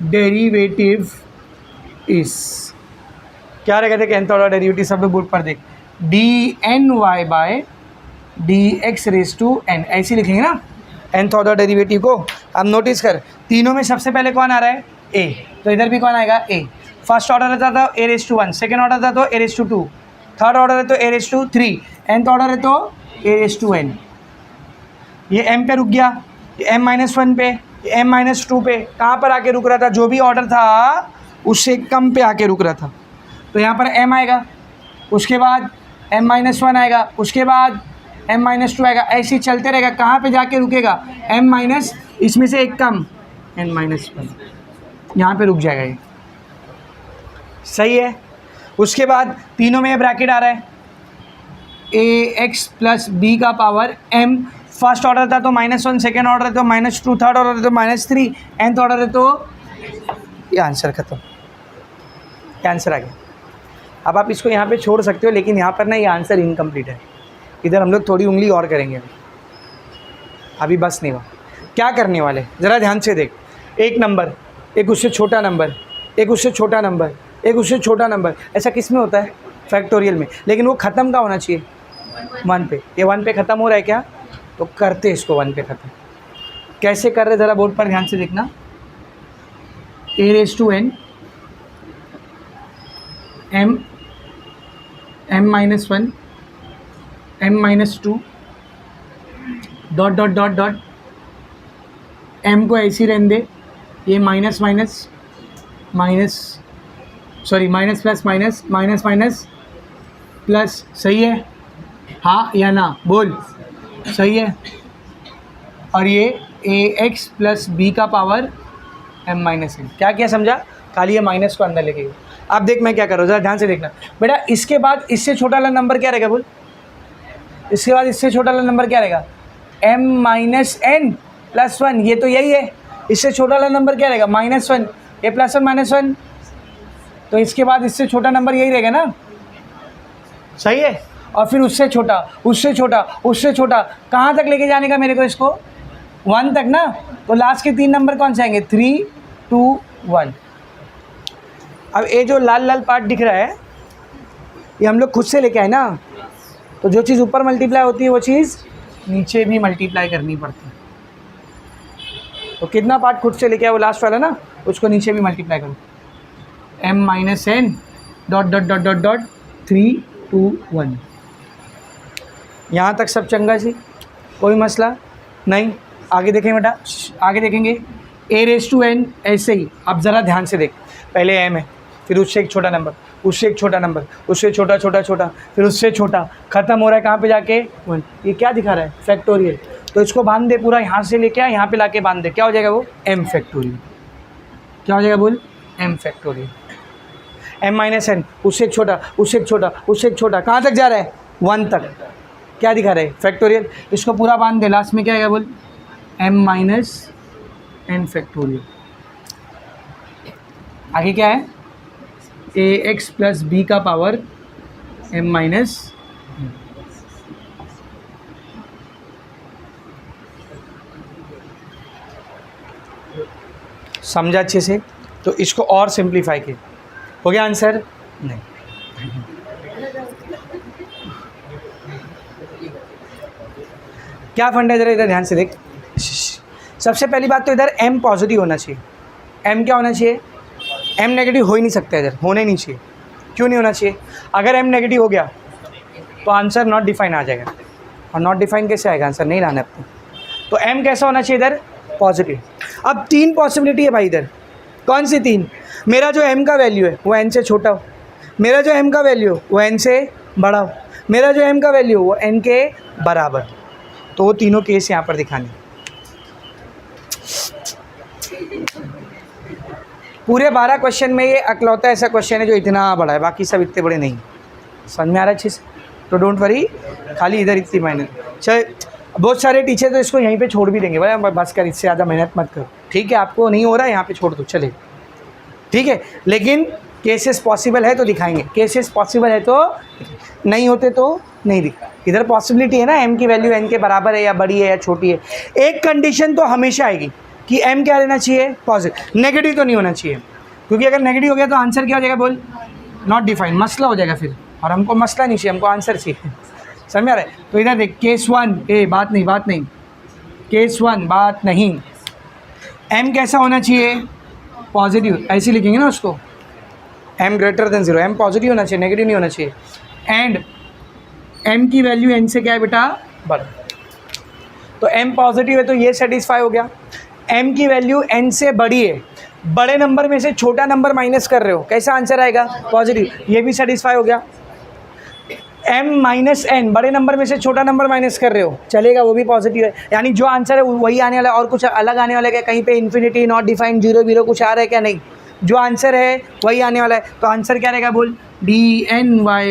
derivative is, क्या रहेगा देख nth ऑर्डर डेरिवेटिव सब लोग बोर्ड पर देख, dny by dx raise to n, ऐसे लिखेंगे ना nth ऑर्डर डेरिवेटिव को। अब नोटिस कर तीनों में सबसे पहले कौन आ रहा है a, तो इधर भी कौन आएगा a। फर्स्ट ऑर्डर रहता था a raise to 1, second order था तो a raise to 2, third order है तो a raise to 3, nth order है तो a रेज टू n। ये m पे रुक गया, ये m-1 पे, ये m-2 पे, कहाँ पर आके रुक रहा था, जो भी ऑर्डर था उससे कम पे आके रुक रहा था, तो यहाँ पर m आएगा, उसके बाद m-1 आएगा, उसके बाद m-2 आएगा, ऐसे ही चलते रहेगा। कहाँ पे जाके रुकेगा m- इसमें से एक कम n-1, यहाँ पे रुक जाएगा ये, सही है। उसके बाद तीनों में ब्रैकेट आ रहा है ax प्लस b का पावर m, फर्स्ट ऑर्डर था तो -1, सेकेंड ऑर्डर है तो -2, थर्ड ऑर्डर है तो -3, nth ऑर्डर है तो ये आंसर खत्म, ये आंसर आ गया। अब आप इसको यहाँ पे छोड़ सकते हो, लेकिन यहाँ पर ना ये आंसर इनकम्प्लीट है, इधर हम लोग थोड़ी उंगली और करेंगे, अभी बस नहीं हुआ। क्या करने वाले ज़रा ध्यान से देख, एक नंबर, एक उससे छोटा नंबर, एक उससे छोटा नंबर, एक उससे छोटा नंबर, ऐसा किस में होता है फैक्टोरियल में, लेकिन वो ख़त्म का होना चाहिए 1 पे। ये 1 पे ख़त्म हो रहा है क्या, तो करते इसको 1 पे ख़त्म। कैसे कर रहे ज़रा बोर्ड पर ध्यान से देखना, a raise to n m-1 m-2 dot dot dot dot, m को ऐसी रहने दे, ये minus minus minus, sorry minus plus minus, minus minus plus, सही है हाँ या ना बोल, सही है। और ये ax प्लस b का पावर m-n, क्या क्या समझा, खाली ये माइनस को अंदर लेके। अब देख मैं क्या कर रहा हूँ, ज़रा ध्यान से देखना बेटा। इसके बाद इससे छोटा वाला नंबर क्या रहेगा बोल, इसके बाद इससे छोटा वाला नंबर क्या रहेगा m-n प्लस 1, ये तो यही है। इससे छोटा वाला नंबर क्या रहेगा -1, ये +1 -1, तो इसके बाद इससे छोटा नंबर यही रहेगा ना, सही है। और फिर उससे छोटा, उससे छोटा, उससे छोटा, कहाँ तक लेके जाने का मेरे को इसको 1 तक ना, तो लास्ट के 3 नंबर कौन से आएंगे 3 2 1। अब ये जो लाल लाल पार्ट दिख रहा है ये हम लोग खुद से लेके आए ना, तो जो चीज़ ऊपर मल्टीप्लाई होती है वो चीज़ नीचे भी मल्टीप्लाई करनी पड़ती है। तो कितना पार्ट खुद से लेके आए वो लास्ट वाला ना, उसको नीचे भी मल्टीप्लाई करो, m-n dot dot dot dot dot 3 2 1। यहाँ तक सब चंगा जी, कोई मसला नहीं। आगे देखेंगे बेटा, आगे देखेंगे a रेज टू n ऐसे ही। अब ज़रा ध्यान से देख, पहले m है, फिर उससे एक छोटा नंबर, उससे एक छोटा नंबर, उससे छोटा छोटा छोटा, फिर उससे छोटा, ख़त्म हो रहा है कहाँ पे जाके 1। ये क्या दिखा रहा है फैक्टोरियल, तो इसको बांध दे पूरा, यहाँ से लेके आ यहाँ पे लाके बांध दे, क्या हो जाएगा वो m फैक्टोरियल। क्या हो जाएगा बोल m फैक्टोरियल। m-n उससे एक छोटा, उससे एक छोटा, उससे एक छोटा, कहाँ तक जा रहा है 1 तक, क्या दिखा रहा है फैक्टोरियल। इसको पूरा बांध दे, लास्ट में क्या आएगा बोल m-n फैक्टोरियल। आगे क्या है ax प्लस b का पावर m-, समझा अच्छे से, तो इसको और सिंप्लीफाई किया, हो गया आंसर नहीं। क्या फंडा है जरा इधर ध्यान से देख। सबसे पहली बात तो इधर m पॉजिटिव होना चाहिए। m क्या होना चाहिए, m नेगेटिव हो ही नहीं सकता, इधर होना ही नहीं चाहिए। क्यों नहीं होना चाहिए, अगर m नेगेटिव हो गया तो आंसर नॉट डिफाइन आ जाएगा, और नॉट डिफाइन कैसे आएगा, आंसर नहीं लाना अपने। तो m कैसा होना चाहिए इधर पॉजिटिव। अब 3 पॉसिबिलिटी है भाई इधर, कौन सी 3, मेरा जो m का वैल्यू है वो n से छोटा हो, मेरा जो m का वैल्यू वो n से बड़ा हो, मेरा जो m का वैल्यू वो n के बराबर। तो वो तीनों केस यहाँ पर दिखाने। पूरे 12 क्वेश्चन में ये अकलौता ऐसा क्वेश्चन है जो इतना बड़ा है, बाकी सब इतने बड़े नहीं। समझ में आ रहा है अच्छे से, तो डोंट वरी, खाली इधर इतनी मेहनत। चल बहुत सारे टीचर तो इसको यहीं पे छोड़ भी देंगे, भाई बस कर, इससे ज़्यादा मेहनत मत करो, ठीक है, आपको नहीं हो रहा है यहाँ पे छोड़ दो, चले ठीक है। लेकिन केसेस पॉसिबल है तो दिखाएंगे, केसेस पॉसिबल है तो, नहीं होते तो नहीं दिखा। इधर पॉसिबिलिटी है ना m की वैल्यू n के बराबर है या बड़ी है या छोटी है। एक कंडीशन तो हमेशा आएगी, कि m क्या रहना चाहिए, पॉजिटिव, नेगेटिव तो नहीं होना चाहिए, क्योंकि अगर नेगेटिव हो गया तो आंसर क्या हो जाएगा, बोल, नॉट डिफाइंड, मसला हो जाएगा फिर, और हमको मसला नहीं चाहिए, हमको आंसर चाहिए। समझ आ रहा है? तो इधर देख, केस 1 बात नहीं, केस 1 बात नहीं, m कैसा होना चाहिए, पॉजिटिव, ऐसे लिखेंगे ना उसको, m greater than 0, m positive होना चाहिए, नेगेटिव नहीं होना चाहिए। एंड m की वैल्यू n से क्या है बेटा, बड़ा, तो m पॉजिटिव है तो ये सेटिस्फाई हो गया। m की वैल्यू n से बड़ी है, बड़े नंबर में से छोटा नंबर माइनस कर रहे हो, कैसा आंसर आएगा, पॉजिटिव, ये भी सेटिस्फाई हो गया। m माइनस n, बड़े नंबर में से छोटा नंबर माइनस कर रहे हो, चलेगा, वो भी पॉजिटिव है, यानी जो आंसर है वही आने वाला है, और कुछ अलग आने वाला है क्या, कहीं पे इन्फिनिटी, नॉट डिफाइंड, जीरो वीरो कुछ आ रहा है क्या, नहीं, जो आंसर है वही आने वाला है। तो आंसर क्या रहेगा, बोल, dny/dx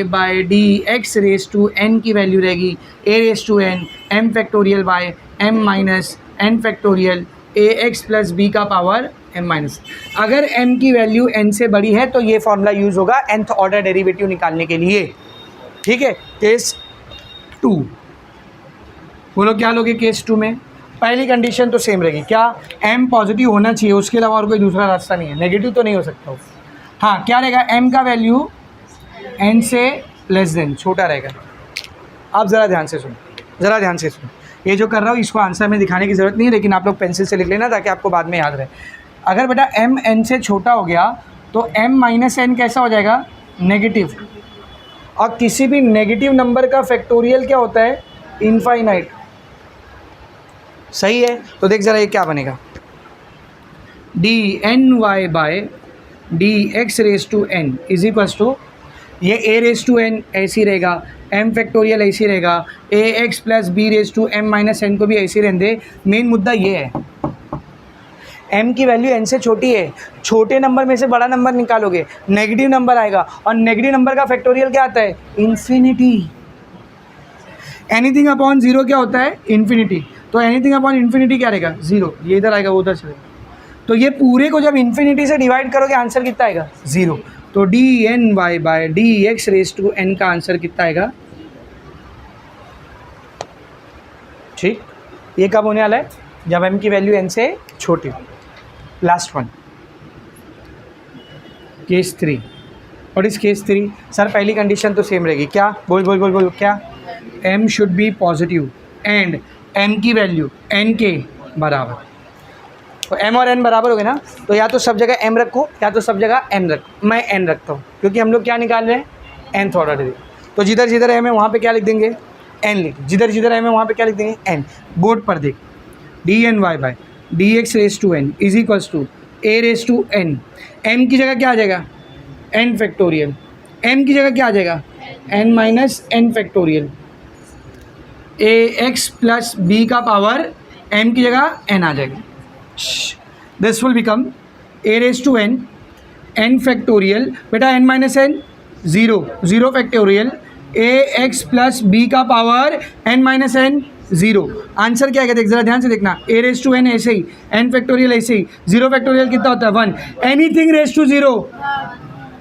रेस टू n की वैल्यू रहेगी a raise to n m factorial by m minus n factorial ax plus b का पावर m माइनस। अगर m की वैल्यू n से बड़ी है तो ये फॉर्मूला यूज़ होगा nth ऑर्डर डेरिवेटिव निकालने के लिए, ठीक है। केस 2, बोलो क्या लोगे केस 2 में, पहली कंडीशन तो सेम रहेगी, क्या, m पॉजिटिव होना चाहिए, उसके अलावा और कोई दूसरा रास्ता नहीं है, नेगेटिव तो नहीं हो सकता। हाँ, क्या रहेगा, m का वैल्यू n से लेस देन, छोटा रहेगा। आप ज़रा ध्यान से सुनो, ये जो कर रहा हूँ इसको आंसर में दिखाने की ज़रूरत नहीं है, लेकिन आप लोग पेंसिल से लिख लेना ताकि आपको बाद में याद रहे। अगर बेटा m n से छोटा हो गया तो m माइनस n कैसा हो जाएगा, नेगेटिव, और किसी भी नेगेटिव नंबर का फैक्टोरियल क्या होता है, इनफाइनाइट, सही है। तो देख ज़रा ये क्या बनेगा, dny/dx raise to n is equals to, ये a रेस टू n ऐसी रहेगा, m फैक्टोरियल ऐसी रहेगा, ax plus b raise to m minus n को भी ऐसी रहने दे। मेन मुद्दा ये है, m की वैल्यू n से छोटी है, छोटे नंबर में से बड़ा नंबर निकालोगे, नेगेटिव नंबर आएगा, और नेगेटिव नंबर का फैक्टोरियल क्या आता है, इन्फिनिटी। एनीथिंग अपॉन जीरो क्या होता है, इन्फिनिटी, तो एनीथिंग अपॉन इन्फिनिटी क्या रहेगा, जीरो, ये इधर आएगा वो उधर चलेगा, तो ये पूरे को जब इन्फिनिटी से डिवाइड करोगे आंसर कितना आएगा, जीरो। तो dny/dx रेस टू n का आंसर कितना आएगा, ठीक। ये कब होने वाला है, जब m की वैल्यू n से छोटी। लास्ट वन, केस 3, और इस केस 3 सर पहली कंडीशन तो सेम रहेगी, क्या, बोल क्या, m should be positive and n की वैल्यू n के बराबर, तो m और n बराबर हो गए ना, तो या तो सब जगह m रखो या तो सब जगह n रखो, मैं n रखता हूँ क्योंकि हम लोग क्या निकाल रहे हैं, nth ऑर्डर डेरिवेटिव, तो जिधर जिधर m है वहाँ पे क्या लिख देंगे, n लिख, जिधर जिधर m है वहाँ पे क्या लिख देंगे, n। बोर्ड पर देख, dny/dx raise to n is equals to a raise to n, m की जगह क्या आ जाएगा, n फैक्टोरियल, m की जगह क्या आ जाएगा, n minus n factorial, ax plus b का पावर m की जगह n आ जाएगा। This will become a raise to n factorial, बेटा n minus n, zero factorial, ax plus b का power n minus n, zero. Answer क्या है, देख जरा ध्यान से देखना, a रेस टू n ऐसे ही, n फैक्टोरियल ऐसे ही, ज़ीरो फैक्टोरियल कितना होता है, 1, एनीथिंग रेस टू ज़ीरो,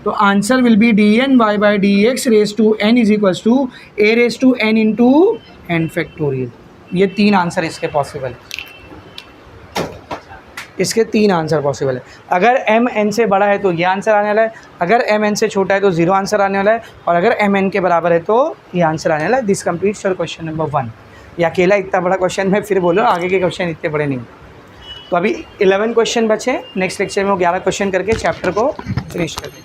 तो answer will be dny/dx raise to n is equals to a raise to n into n factorial. ये 3 आंसर इसके पॉसिबल है, इसके 3 आंसर पॉसिबल है। अगर m n से बड़ा है तो ये आंसर आने वाला है, अगर m n से छोटा है तो 0 आंसर आने वाला है, और अगर m n के बराबर है तो ये आंसर आने वाला है। This completes your question number 1। ये अकेला इतना बड़ा क्वेश्चन है, फिर बोलो आगे के क्वेश्चन इतने बड़े नहीं। तो अभी 11 क्वेश्चन बचे, नेक्स्ट लेक्चर में वो 11 क्वेश्चन करके चैप्टर को फिनिश कर दें।